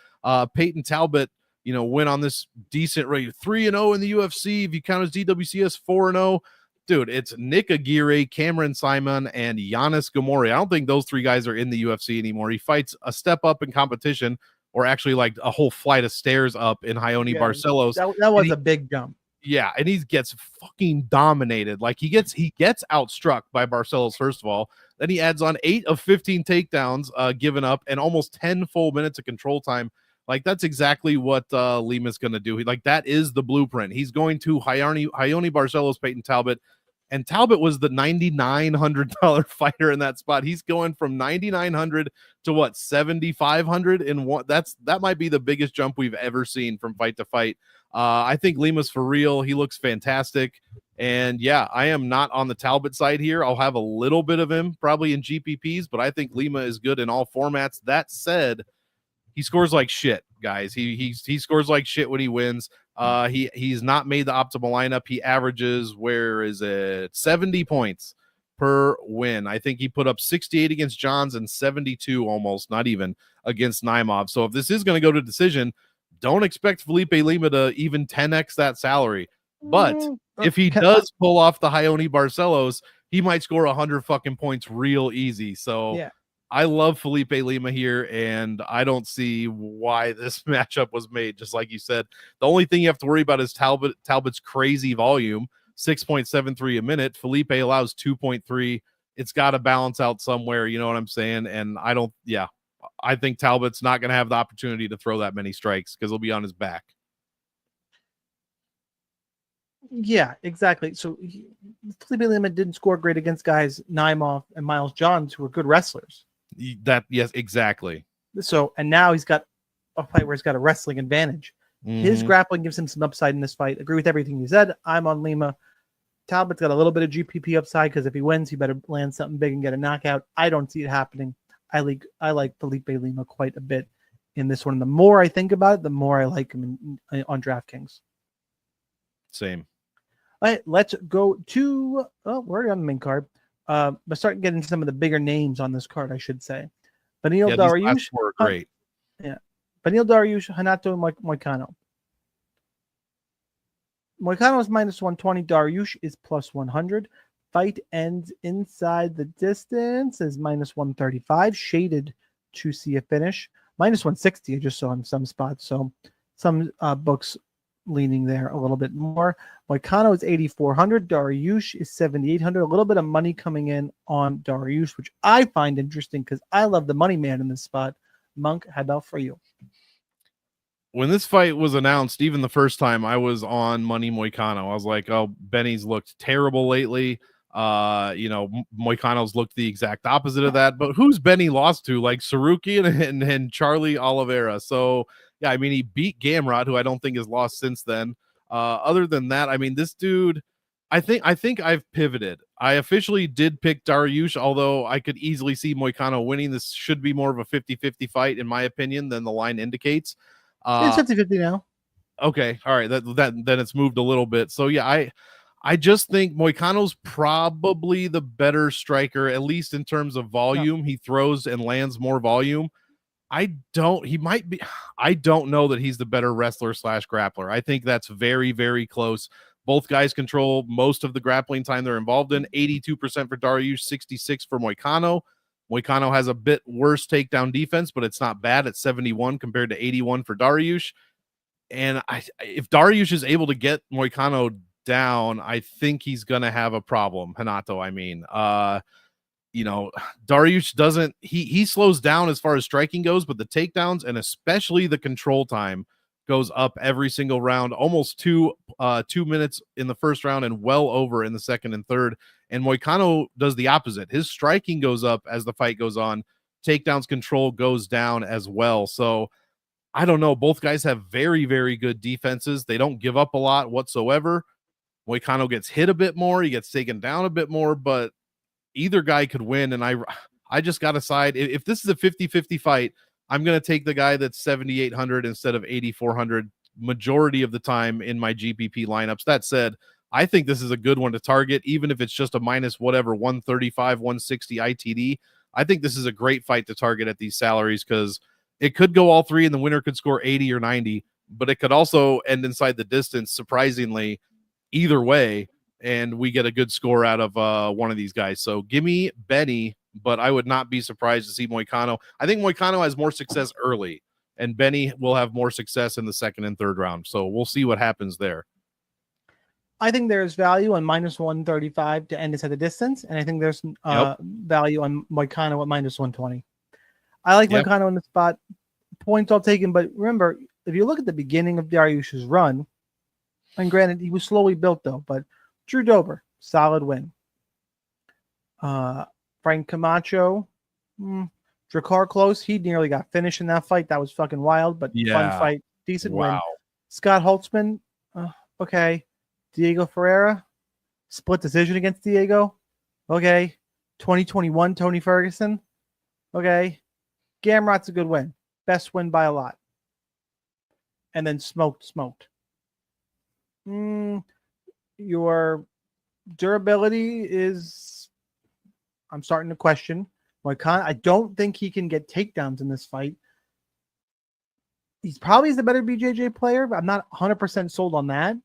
Peyton Talbot, went on this decent rate, 3-0 in the UFC. If you count his DWCS, 4-0. Dude, it's Nick Aguirre, Cameron Simon, and Giannis Gamori. I don't think those 3 guys are in the UFC anymore. He fights a step up in competition, or actually like a whole flight of stairs up in Ione Barcelos.
That was a big jump.
Yeah, and he gets fucking dominated. Like he gets outstruck by Barcelos, first of all. Then he adds on 8 of 15 takedowns given up and almost 10 full minutes of control time. Like that's exactly what Lima's going to do. That is the blueprint. He's going to Ione Barcelos, Peyton Talbot, and Talbot was the $9,900 fighter in that spot. He's going from 9,900 to what, 7,500 in one. That might be the biggest jump we've ever seen from fight to fight. I think Lima's for real. He looks fantastic. And yeah, I am not on the Talbot side here. I'll have a little bit of him probably in GPPs, but I think Lima is good in all formats. That said, he scores like shit, guys. He scores like shit when he wins. He's not made the optimal lineup. He averages, 70 points per win. I think he put up 68 against Johns and 72 almost, not even, against Naimov. So if this is going to go to decision, don't expect Felipe Lima to even 10x that salary. But if he does pull off the Ione Barcelos, he might score 100 fucking points real easy. So yeah. I love Felipe Lima here, and I don't see why this matchup was made. Just like you said, the only thing you have to worry about is Talbot's crazy volume, 6.73 a minute. Felipe allows 2.3. It's got to balance out somewhere. You know what I'm saying? And I think Talbot's not going to have the opportunity to throw that many strikes because he'll be on his back.
Yeah, exactly. So Felipe Lima didn't score great against guys Naimov and Miles Johns, who were good wrestlers.
Yes, exactly.
So, and now he's got a fight where he's got a wrestling advantage. His grappling gives him some upside in this fight. Agree with everything you said. I'm on Lima. Talbot's got a little bit of GPP upside because if he wins, he better land something big and get a knockout. I don't see it happening. I like Felipe Lima quite a bit in this one. The more I think about it, the more I like him on DraftKings.
Same.
All right, let's go to. Oh, we're already on the main card. Let's start getting some of the bigger names on this card, I should say. Beneil Dariush
were great.
Yeah, Beneil Dariush, Hanato, Moicano. Moicano is minus 120. Dariush is plus 100. Fight ends inside the distance is minus 135. Shaded to see a finish. Minus 160, I just saw in some spots. So some books leaning there a little bit more. Moicano is 8,400. Dariush is 7,800. A little bit of money coming in on Dariush, which I find interesting because I love the money man in this spot. Monk, how about for you?
When this fight was announced, even the first time, I was on Money Moicano. I was like, oh, Benny's looked terrible lately. Moicano's looked the exact opposite of that. But who's Benny lost to? Like Saruki and Charlie Oliveira. So, yeah, I mean, he beat Gamrot, who I don't think has lost since then. Other than that, I mean, this dude, I think I've pivoted. I officially did pick Dariush, although I could easily see Moicano winning. This should be more of a 50-50 fight, in my opinion, than the line indicates.
It's 50-50 now.
Okay, all right. That then it's moved a little bit. So yeah, I just think Moicano's probably the better striker, at least in terms of volume. Yeah. He throws and lands more volume. I don't know that he's the better wrestler / grappler. I think that's very, very close. Both guys control most of the grappling time they're involved in. 82% for Dariush, 66 for Moicano. Moicano has a bit worse takedown defense, but it's not bad at 71 compared to 81 for Dariush. And if Dariush is able to get Moicano down, I think he's going to have a problem. Hanato, I mean. Dariush doesn't, he slows down as far as striking goes, but the takedowns and especially the control time goes up every single round, almost 2 minutes in the first round and well over in the second and third. And Moicano does the opposite. His striking goes up as the fight goes on. Takedowns control goes down as well. So I don't know. Both guys have very, very good defenses. They don't give up a lot whatsoever. Moicano gets hit a bit more. He gets taken down a bit more, but either guy could win. And I just got to side. If this is a 50-50 fight, I'm going to take the guy that's 7,800 instead of 8,400 majority of the time in my GPP lineups. That said, I think this is a good one to target, even if it's just a minus whatever 135, 160 ITD. I think this is a great fight to target at these salaries because it could go all three and the winner could score 80 or 90, but it could also end inside the distance, surprisingly, either way, and we get a good score out of one of these guys. So give me Benny, but I would not be surprised to see Moicano. I think Moicano has more success early, and Benny will have more success in the second and third round. So we'll see what happens there.
I think there's value on minus 135 to end inside the distance, and I think there's value on Moicano at minus 120. I like Moicano in the spot. Points all taken, but remember, if you look at the beginning of Dariush's run, and granted, he was slowly built, though, but Drew Dober, solid win. Frank Camacho, Drakkar close. He nearly got finished in that fight. That was fucking wild, but fun fight. Decent win. Scott Holtzman, okay. Diego Ferreira, split decision against Diego. Okay. 2021 Tony Ferguson. Okay. Gamrot's a good win. Best win by a lot. And then smoked. Your durability is, I'm starting to question. I don't think he can get takedowns in this fight. He's probably the better BJJ player, but I'm not 100% sold on that.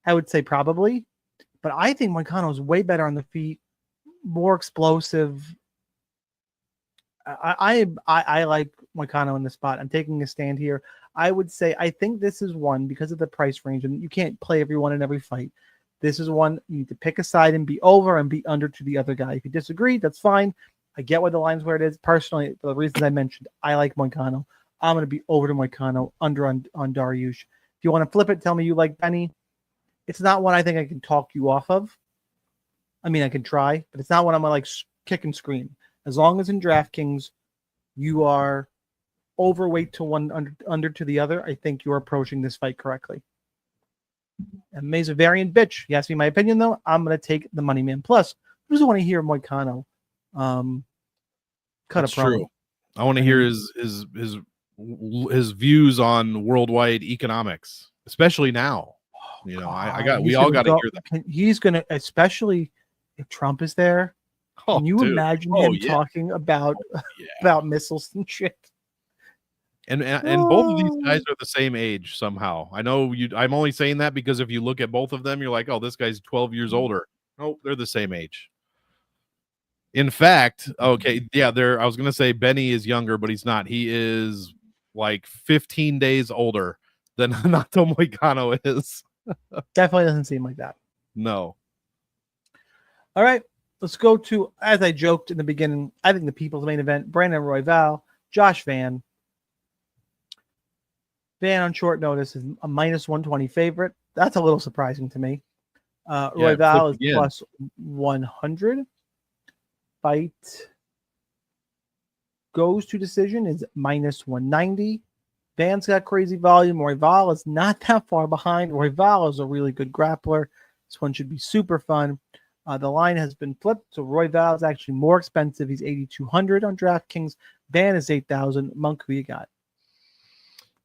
I would say probably. But I think Moicano is way better on the feet, more explosive. I like Moicano in the spot. I'm taking a stand here. I would say I think this is one because of the price range, and you can't play everyone in every fight. This is one you need to pick a side and be over and be under to the other guy. If you disagree, that's fine. I get why the line's where it is. Personally, for the reasons I mentioned, I like Moicano. I'm going to be over to Moicano, under on Dariush. If you want to flip it, tell me you like Benny. It's not one I think I can talk you off of. I mean, I can try, but it's not one I'm gonna like kick and scream. As long as in DraftKings you are overweight to one, under to the other, I think you're approaching this fight correctly. And May's a variant bitch. You ask me my opinion though, I'm gonna take the money man. Plus, who doesn't want to hear Moicano cut
That's
a promo?
True. I want to hear his views on worldwide economics, especially now. You know, we all got to hear that.
He's gonna, especially if Trump is there. Can you imagine him talking about missiles and shit?
And both of these guys are the same age somehow. I know I'm only saying that because if you look at both of them, you're like, oh, this guy's 12 years older. No, they're the same age. In fact, okay, yeah, I was gonna say Benny is younger, but he's not. He is like 15 days older than Renato Moicano is.
Definitely doesn't seem like that.
No.
All right, let's go to, as I joked in the beginning, I think the people's main event, Brandon Royval, Josh Van. Van on short notice is a minus 120 favorite. That's a little surprising to me. Royval is plus 100. Fight goes to decision is minus 190. Van's got crazy volume. Royval is not that far behind. Royval is a really good grappler. This one should be super fun. The line has been flipped, so Royval is actually more expensive. He's 8,200 on DraftKings. Van is 8,000. Monk, who you got?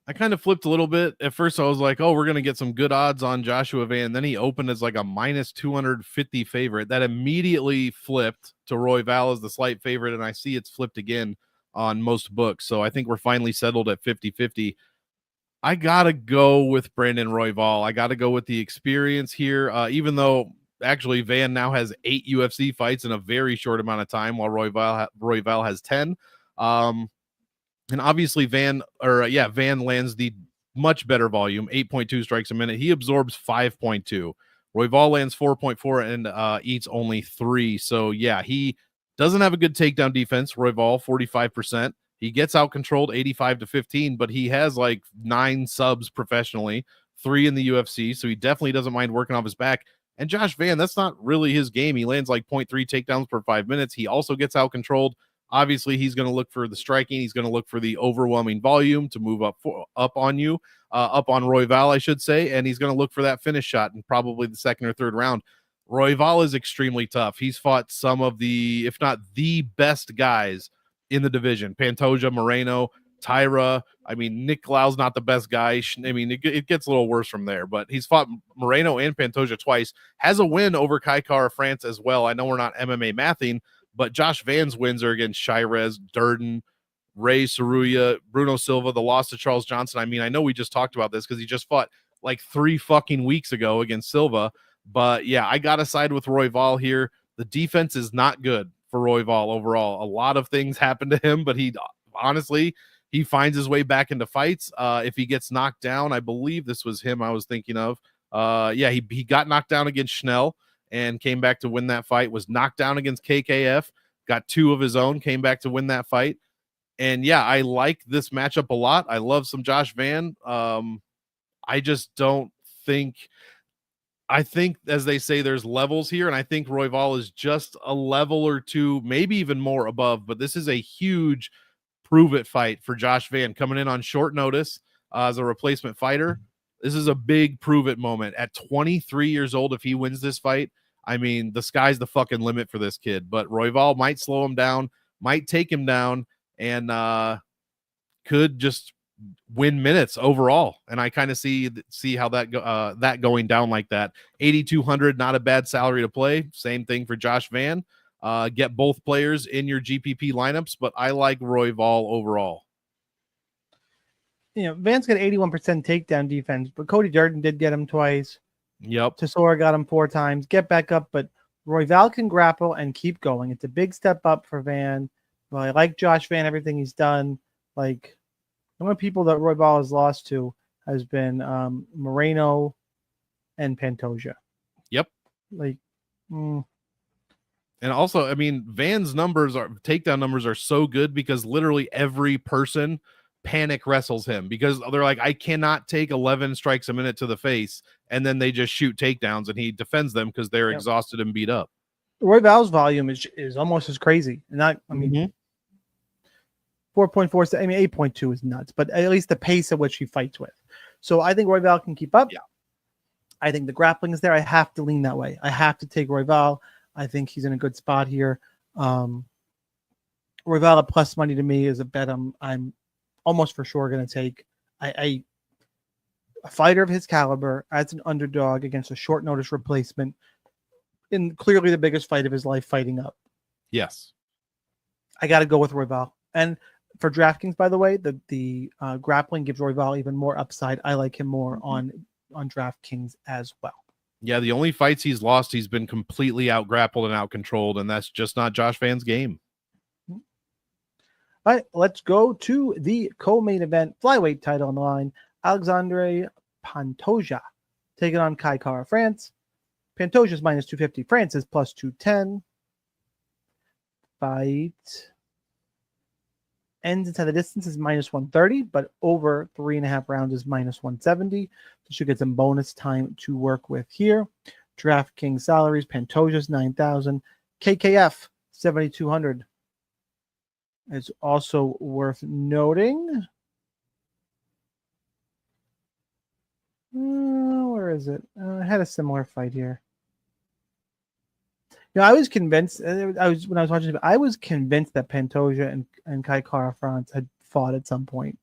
I kind of flipped a little bit. At first, I was like, oh, we're going to get some good odds on Joshua Van. Then he opened as like a minus 250 favorite. That immediately flipped to Royval as the slight favorite, and I see it's flipped again on most books. So I think we're finally settled at 50-50. I got to go with Brandon Royval. I got to go with the experience here, even though actually Van now has 8 UFC fights in a very short amount of time, while Royval has 10. And obviously Van lands the much better volume, 8.2 strikes a minute. He absorbs 5.2. Royval lands 4.4 and eats only 3. So yeah, he doesn't have a good takedown defense. Royval 45%. He gets out controlled 85-15, but he has like 9 subs professionally, 3 in the UFC. So he definitely doesn't mind working off his back. And Josh Van, that's not really his game. He lands like 0.3 takedowns per 5 minutes. He also gets out controlled. Obviously, he's going to look for the striking. He's going to look for the overwhelming volume to move up on you, up on Royval, I should say, and he's going to look for that finish shot in probably the second or third round. Royval is extremely tough. He's fought some of the, if not the best guys in the division. Pantoja, Moreno, Tyra. I mean, Nick Glau's not the best guy. I mean, it gets a little worse from there, but he's fought Moreno and Pantoja twice. Has a win over Kai Kara France as well. I know we're not MMA mathing, but Josh Van's wins are against Shirez, Durden, Ray Saruya, Bruno Silva, the loss to Charles Johnson. I mean, I know we just talked about this because he just fought like 3 fucking weeks ago against Silva. But yeah, I got to side with Royval here. The defense is not good for Royval overall. A lot of things happen to him, but he finds his way back into fights. If he gets knocked down, I believe this was him I was thinking of. He got knocked down against Schnell and came back to win that fight, was knocked down against KKF, got 2 of his own, came back to win that fight. And yeah, I like this matchup a lot. I love some Josh Van. I just don't think, I think, as they say, there's levels here, and I think Royval is just a level or 2, maybe even more above, but this is a huge prove-it fight for Josh Van coming in on short notice as a replacement fighter. This is a big prove-it moment. At 23 years old, if he wins this fight, I mean, the sky's the fucking limit for this kid. But Royval might slow him down, might take him down, and could just win minutes overall. And I kind of see how that going down like that. 8,200, not a bad salary to play. Same thing for Josh Van. Get both players in your GPP lineups, but I like Royval overall.
You know, Van's got 81% takedown defense, but Cody Durden did get him twice.
Yep.
Tesora got him 4 times. Get back up, but Royval can grapple and keep going. It's a big step up for Van. Well, I like Josh Van, everything he's done. Like, the only people that Royval has lost to has been Moreno and Pantoja.
Yep.
Like,
And also, I mean, Van's takedown numbers are so good because literally every person panic wrestles him because they're like, I cannot take 11 strikes a minute to the face, and then they just shoot takedowns and he defends them because they're exhausted and beat up.
Royval's volume is almost as crazy. And I mean, 4.4, I mean, 8.2 is nuts, but at least the pace at which he fights with. So I think Royval can keep up.
Yeah.
I think the grappling is there. I have to lean that way. I have to take Royval. I think he's in a good spot here. Royval at plus money to me is a bet I'm almost for sure going to take. A fighter of his caliber as an underdog against a short notice replacement in clearly the biggest fight of his life fighting up.
Yes.
I got to go with Royval. And for DraftKings, by the way, the grappling gives Royval even more upside. I like him more on DraftKings as well.
Yeah, the only fights he's lost, he's been completely out-grappled and out-controlled, and that's just not Josh Van's game.
All right, let's go to the co-main event, flyweight title on the line. Alexandre Pantoja taking on Kai Kara France. Pantoja's minus 250. France is plus 210. Fight ends inside the distance is minus 130, but over 3.5 rounds is minus 170. So should get some bonus time to work with here. DraftKings salaries, Pantoja's 9,000. KKF 7,200. It's also worth noting. Where is it? I had a similar fight here. You know, I was convinced. When I was watching it, I was convinced that Pantoja and Kai Kara France had fought at some point.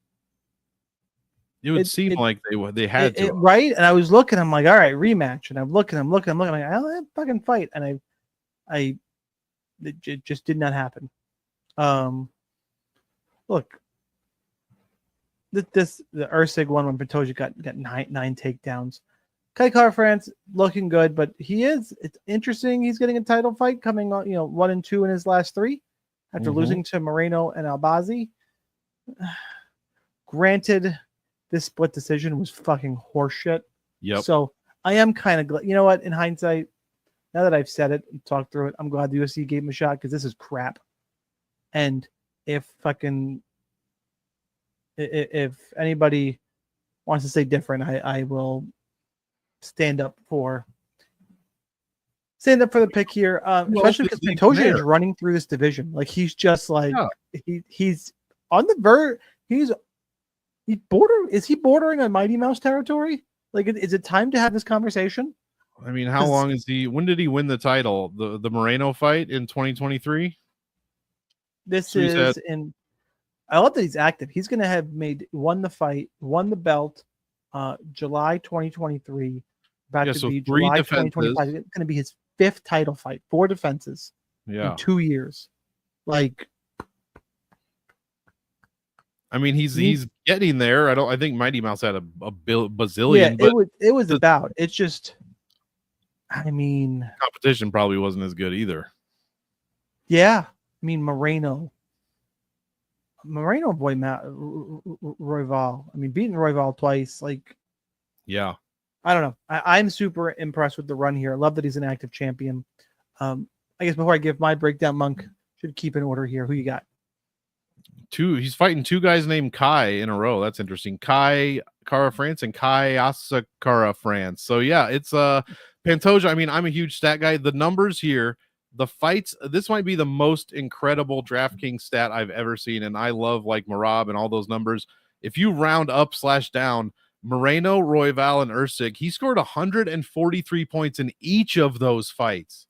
It would seem like they had to,
right? And I was looking. I'm like, all right, rematch. And I'm looking. I'm like, I'll have a fucking fight. And it just did not happen. Look, the Usyk one when Pantoja got nine takedowns. Kai Kara France looking good, but it's interesting. He's getting a title fight coming on, 1-2 in his last 3 after losing to Moreno and Albazi. Granted, this split decision was fucking horseshit.
Yep.
So I am kind of glad. You know what? In hindsight, now that I've said it and talked through it, I'm glad the UFC gave him a shot because this is crap. And if anybody wants to say different, I will stand up for the pick here, especially because Pantoja is running through this division. Like he's just like he's on the verge. Is he bordering on Mighty Mouse territory? Like, is it time to have this conversation?
I mean, how long is he? When did he win the title? The Moreno fight in 2023.
This is in. I love that he's active. He's going to have won the belt, July 2023. Back to be July 2025. It's going to be his 5th title fight, 4 defenses in 2 years. Like,
I mean, he's getting there. I think Mighty Mouse had a bazillion.
Yeah, but it was about. It's just, I mean,
competition probably wasn't as good either.
Yeah, I mean Moreno, boy, Royval. I mean, beating Royval twice, like,
yeah.
I don't know. I'm super impressed with the run here. I love that he's an active champion. I guess before I give my breakdown, Monk should keep in order here. Who you got?
He's fighting 2 guys named Kai in a row. That's interesting. Kai Kara France and Kai Asakara France. So yeah, it's Pantoja. I mean, I'm a huge stat guy. The numbers here, the fights, this might be the most incredible DraftKings stat I've ever seen. And I love like Marab and all those numbers. If you round up / down, Moreno, Royval, and Usyk, he scored 143 points in each of those fights.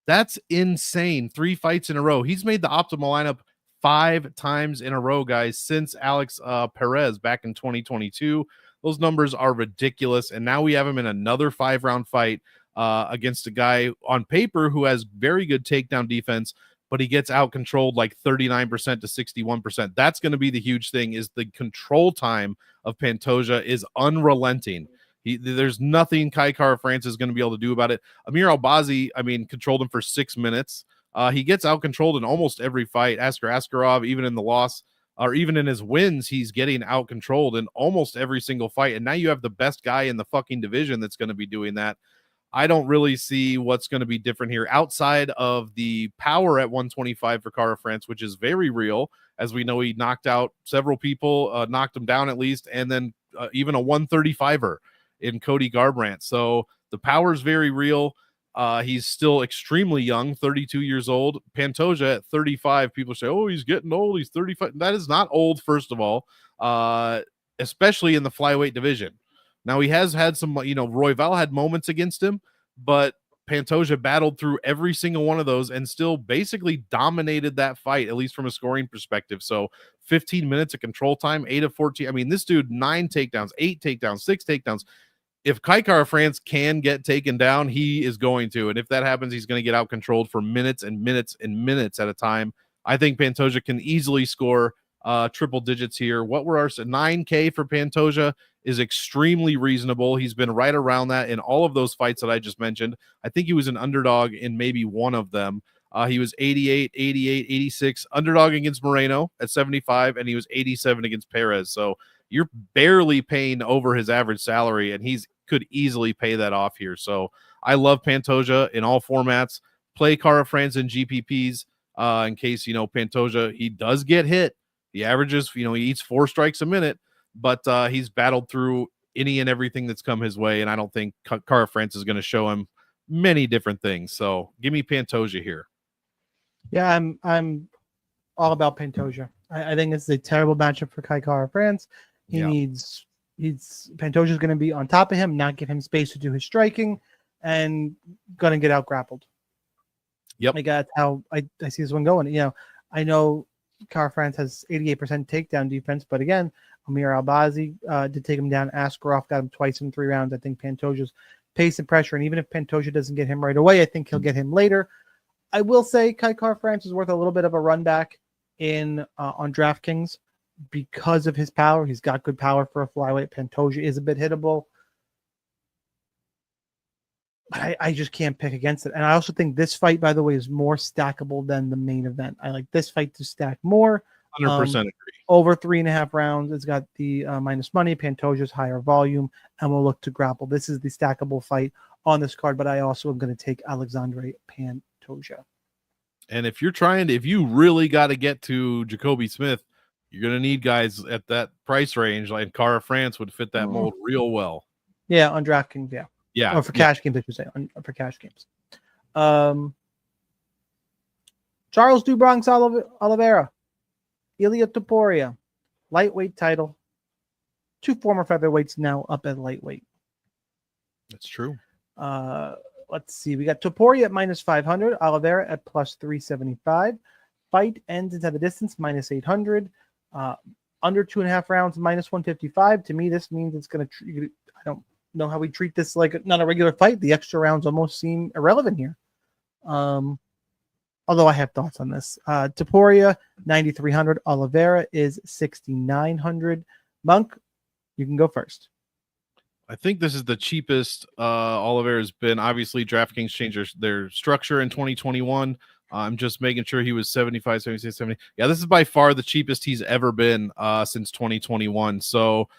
That's insane. 3 fights in a row. He's made the optimal lineup 5 times in a row, guys, since Alex Perez back in 2022. Those numbers are ridiculous. And now we have him in another 5-round fight against a guy on paper who has very good takedown defense, but he gets out controlled like 39% to 61%. That's going to be the huge thing, is the control time of Pantoja is unrelenting. There's nothing Kai Kara France is going to be able to do about it. Amir Albazi, I mean, controlled him for 6 minutes. He gets out controlled in almost every fight. Askarov, even in the loss or even in his wins, he's getting out controlled in almost every single fight. And now you have the best guy in the fucking division that's going to be doing that. I don't really see what's going to be different here outside of the power at 125 for Kara France, which is very real. As we know, he knocked out several people, knocked them down at least, and then even a 135er in Cody Garbrandt. So the power is very real. He's still extremely young, 32 years old. Pantoja at 35, people say, oh, he's getting old. He's 35. That is not old, first of all, especially in the flyweight division. Now, he has had some, Royval had moments against him, but Pantoja battled through every single one of those and still basically dominated that fight, at least from a scoring perspective. So 15 minutes of control time, 8 of 14. I mean, this dude, 9 takedowns, 8 takedowns, 6 takedowns. If Kara France can get taken down, he is going to. And if that happens, he's going to get out controlled for minutes and minutes and minutes at a time. I think Pantoja can easily score triple digits here. What were our 9K for Pantoja is extremely reasonable. He's been right around that in all of those fights that I just mentioned. I think he was an underdog in maybe one of them. He was 88, 88, 86, underdog against Moreno at 75, and he was 87 against Perez. So you're barely paying over his average salary, and he's could easily pay that off here. So I love Pantoja in all formats. Play Kara France in GPPs in case, Pantoja, he does get hit. He averages, he eats 4 strikes a minute, but he's battled through any and everything that's come his way, and I don't think Kara France is going to show him many different things. So give me Pantoja here.
Yeah, I'm all about Pantoja. I think it's a terrible matchup for Kara France. Pantoja's going to be on top of him, not give him space to do his striking, and going to get out grappled.
Yep.
Like, that's how I see this one going. I know Kara France has 88% takedown defense, but again, Amir Albazi did take him down. Askarov got him twice in 3 rounds. I think Pantoja's pace and pressure, and even if Pantoja doesn't get him right away, I think he'll get him later. I will say Kara France is worth a little bit of a run back on DraftKings because of his power. He's got good power for a flyweight. Pantoja is a bit hittable. But I just can't pick against it. And I also think this fight, by the way, is more stackable than the main event. I like this fight to stack more.
100% agree.
Over 3.5 rounds. It's got the minus money. Pantoja's higher volume, and we'll look to grapple. This is the stackable fight on this card, but I also am going to take Alexandre Pantoja.
And if you really got to get to Jacoby Smith, you're going to need guys at that price range, like Kara France would fit that mold real well.
Yeah, on DraftKings, yeah.
Yeah.
Or for cash games, I should say. For cash games. Charles do Bronx Oliveira. Ilia Topuria. Lightweight title. 2 former featherweights now up at lightweight.
That's true.
Let's see. We got Topuria at minus 500. Oliveira at plus 375. Fight ends inside the distance, minus 800. Under 2.5 rounds, minus 155. To me, this means it's going to... I don't know how we treat this like not a regular fight. The extra rounds almost seem irrelevant here. Although I have thoughts on this. Topuria, 9,300. Oliveira is 6,900. Monk, you can go first.
I think this is the cheapest Oliveira's been. Obviously, DraftKings changed their structure in 2021. I'm just making sure he was 75, 76, 70. Yeah, this is by far the cheapest he's ever been since 2021. So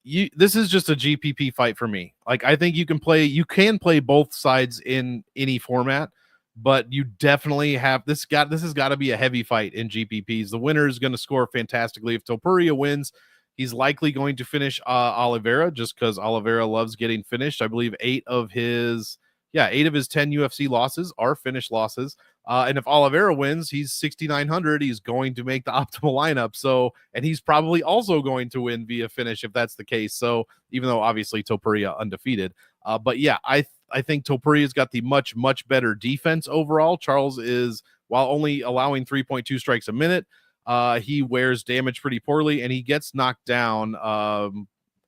this is just a GPP fight for me. Like, I think you can play both sides in any format, but you definitely have this has got to be a heavy fight in GPPs. The winner is going to score fantastically. If Topuria wins, he's likely going to finish Oliveira just because Oliveira loves getting finished. I believe 8 of his 10 UFC losses are finished losses. And if Oliveira wins, he's 6,900. He's going to make the optimal lineup. So, and he's probably also going to win via finish if that's the case. So, even though obviously Topuria undefeated, but yeah, I think Topuria's got the much much better defense overall. Charles is, while only allowing 3.2 strikes a minute, he wears damage pretty poorly, and he gets knocked down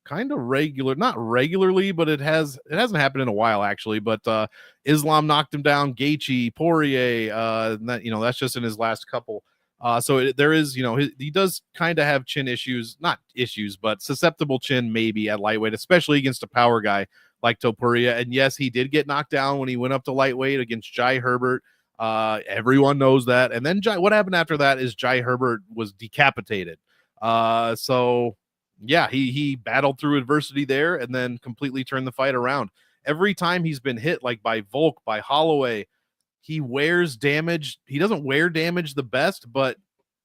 kind of not regularly, but it hasn't happened in a while actually. But Islam knocked him down, Gaethje, Poirier, that's just in his last couple. There is, he does kind of have chin issues, not issues, but susceptible chin maybe at lightweight, especially against a power guy like Topuria. And yes, he did get knocked down when he went up to lightweight against Jai Herbert. Everyone knows that. And then what happened after that is Jai Herbert was decapitated. So yeah, he battled through adversity there and then completely turned the fight around. every time he's been hit, like by Volk, by Holloway, he wears damage. He doesn't wear damage the best, but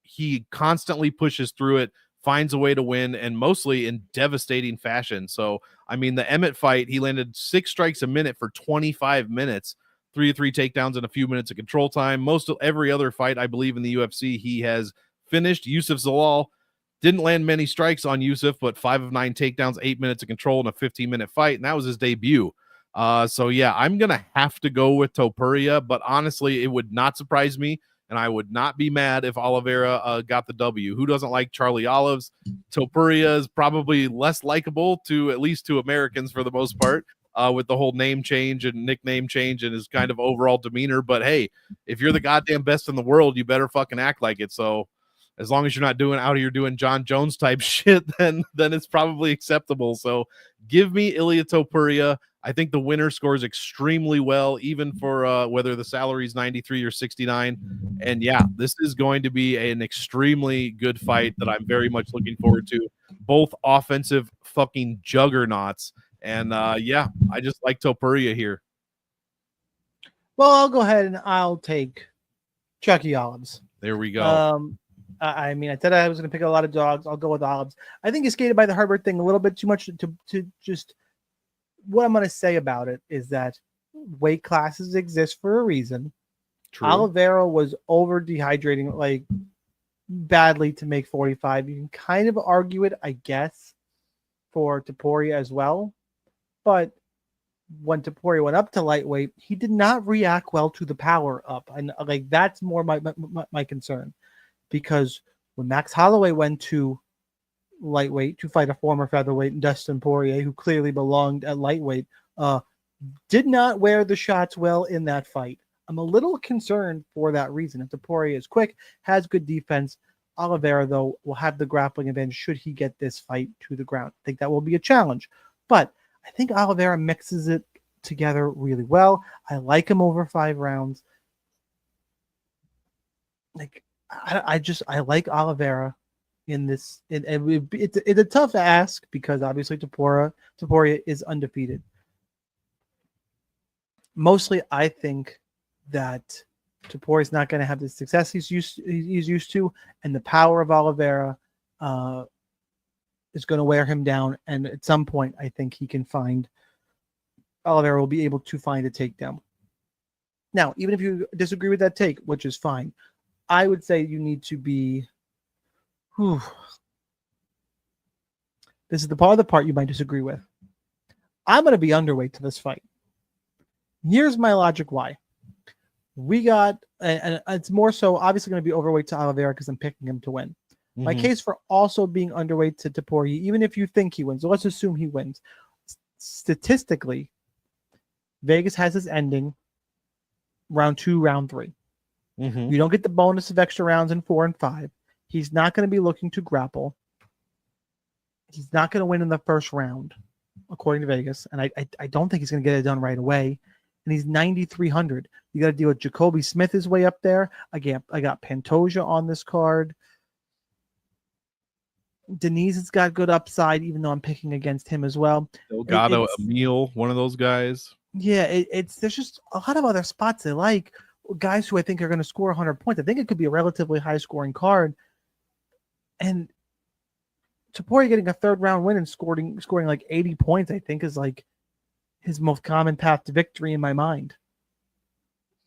he constantly pushes through it, finds a way to win, and mostly in devastating fashion. So, I mean, the Emmett fight, he landed 6 strikes a minute for 25 minutes, 3-3 takedowns and a few minutes of control time. Most of every other fight, I believe, in the UFC, he has finished. Yusuf Zalal didn't land many strikes on Yusuf, but 5 of 9 takedowns, 8 minutes of control in a 15-minute fight, and that was his debut. So yeah, I'm gonna have to go with Topuria, but honestly, it would not surprise me, and I would not be mad if Oliveira got the W. Who doesn't like Charlie Olives? Topuria is probably less likable to at least to Americans for the most part, with the whole name change and nickname change and his kind of overall demeanor. But hey, if you're the goddamn best in the world, you better fucking act like it. So as long as you're not doing John Jones type shit, then it's probably acceptable. So give me Ilia Topuria. I think the winner scores extremely well, even for whether the salary is 93 or 69. And yeah, this is going to be an extremely good fight that I'm very much looking forward to. Both offensive fucking juggernauts. And yeah, I just like Topuria here.
Well, I'll go ahead and I'll take Chucky Olives.
There we go.
I mean, I said I was going to pick a lot of dogs. I'll go with Olives. I think he skated by the Herbert thing a little bit too much to just. What I'm going to say about it is that weight classes exist for a reason. True. Oliveira was over dehydrating like badly to make 45. You can kind of argue it, I guess, for Topuria as well. But when Topuria went up to lightweight, he did not react well to the power up. And like that's more my concern, because when Max Holloway went to lightweight to fight a former featherweight, Dustin Poirier, who clearly belonged at lightweight, did not wear the shots well in that fight. I'm a little concerned for that reason. If the Poirier is quick, has good defense, Oliveira, though, will have the grappling advantage should he get this fight to the ground. I think that will be a challenge. But I think Oliveira mixes it together really well. I like him over 5 rounds. Like I like Oliveira in this. It's a tough ask because obviously Topuria is undefeated. Mostly, I think that Topuria is not going to have the success he's used to, and the power of Oliveira is going to wear him down. And at some point, I think Oliveira will be able to find a takedown. Now, even if you disagree with that take, which is fine, I would say you need to be. This is the part you might disagree with. I'm going to be underweight to this fight. Here's my logic why. We got, and it's more so obviously going to be overweight to Oliveira because I'm picking him to win. Mm-hmm. My case for also being underweight to Topuria, even if you think he wins, so let's assume he wins. Statistically, Vegas has his ending round 2, round 3. Mm-hmm. You don't get the bonus of extra rounds in 4 and 5. He's not going to be looking to grapple. He's not going to win in the first round, according to Vegas. And I don't think he's going to get it done right away. And he's 9,300. You got to deal with Jacoby Smith is way up there. I got Pantoja on this card. Denise has got good upside, even though I'm picking against him as well.
Delgado, Emil, one of those guys.
Yeah, there's just a lot of other spots I like. Guys who I think are going to score 100 points. I think it could be a relatively high-scoring card. And Topuria getting a 3rd round win and scoring like 80 points, I think, is like his most common path to victory in my mind.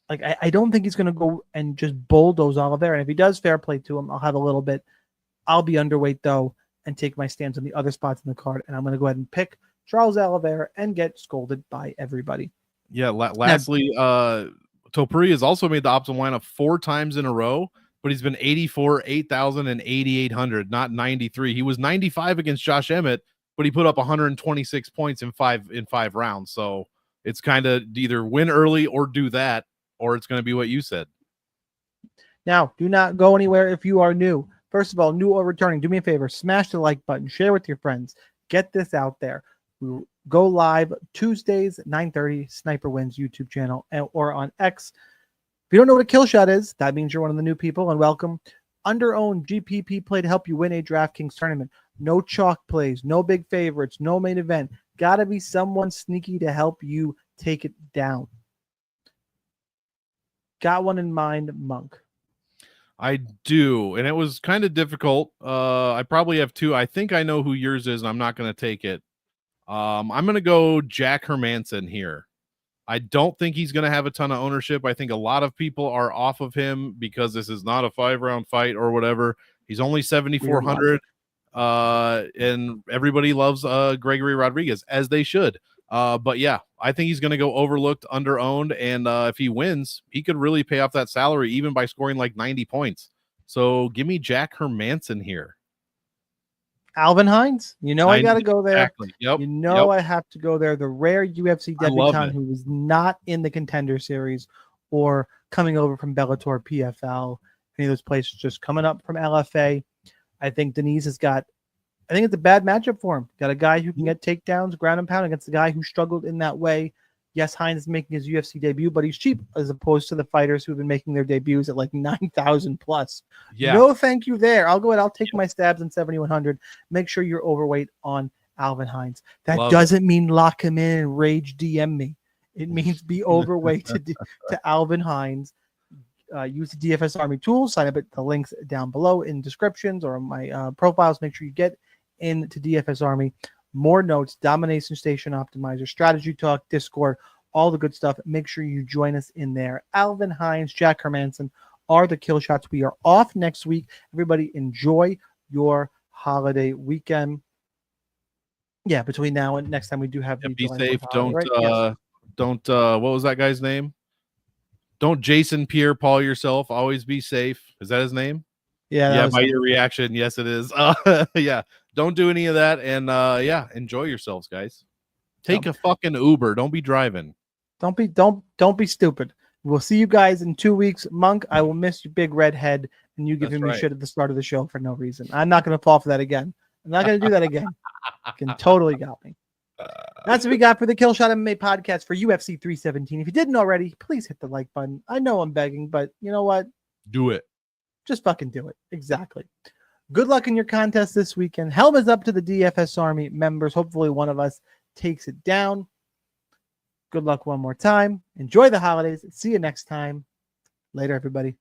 Like, I don't think he's going to go and just bulldoze Oliveira. And if he does, fair play to him. I'll have a little bit. I'll be underweight, though, and take my stance on the other spots in the card. And I'm going to go ahead and pick Charles Oliveira and get scolded by everybody.
Yeah, lastly, Topuria has also made the optimal lineup 4 times in a row, but he's been 84, 8,000, and 8,800, not 93. He was 95 against Josh Emmett, but he put up 126 points in five rounds. So it's kind of either win early or do that, or it's going to be what you said.
Now, do not go anywhere if you are new. First of all, new or returning, do me a favor, smash the like button, share with your friends, get this out there. We go live Tuesdays at 9:30, Sniper Wins YouTube channel or on X. If you don't know what a kill shot is, that means you're one of the new people, and welcome. under-owned GPP play to help you win a DraftKings tournament. No chalk plays, no big favorites, no main event. Got to be someone sneaky to help you take it down. Got one in mind, Monk?
I do, and it was kind of difficult. I probably have two. I think I know who yours is, and I'm not going to take it. I'm going to go Jack Hermanson here. I don't think he's going to have a ton of ownership. I think a lot of people are off of him because this is not a 5-round fight or whatever. He's only 7,400, and everybody loves Gregory Rodriguez, as they should. But yeah, I think he's going to go overlooked, under-owned, and if he wins, he could really pay off that salary even by scoring like 90 points. So give me Jack Hermanson here.
Alvin Hines, I got to go there.
Exactly. Yep.
I have to go there. The rare UFC debutant who was not in the Contender Series or coming over from Bellator, PFL, any of those places, just coming up from LFA. I think Denise has got, I think it's a bad matchup for him. Got a guy who can get takedowns, ground and pound against a guy who struggled in that way. Yes, Hines is making his UFC debut, but he's cheap as opposed to the fighters who've been making their debuts at like 9,000 plus. Yeah. No, thank you there. I'll go ahead. I'll take my stabs in 7,100. Make sure you're overweight on Alvin Hines. That doesn't mean lock him in and rage DM me. It means be overweight to Alvin Hines. Use the DFS Army tools. Sign up at the links down below in descriptions or my profiles. Make sure you get into DFS Army. More notes, Domination Station Optimizer, Strategy Talk, Discord, all the good stuff. Make sure you join us in there. Alvin Hines, Jack Hermanson are the kill shots. We are off next week. Everybody enjoy your holiday weekend. Yeah, between now and next time we do have
be safe. Don't what was that guy's name? Don't Jason Pierre-Paul yourself. Always be safe. Is that his name?
Yeah,
by your reaction, yes, it is. Yeah, don't do any of that, and enjoy yourselves, guys. Take a fucking Uber. Don't be driving.
Don't be stupid. We'll see you guys in 2 weeks. Monk, I will miss your big red head and you giving me shit at the start of the show for no reason. I'm not going to fall for that again. I'm not going to do that again. You can totally got me. That's what we got for the Killshot MMA podcast for UFC 317. If you didn't already, please hit the like button. I know I'm begging, but you know what?
Do it.
Just fucking do it. Exactly. Good luck in your contest this weekend. Helmets up to the DFS Army members. Hopefully one of us takes it down. Good luck one more time. Enjoy the holidays. See you next time. Later, everybody.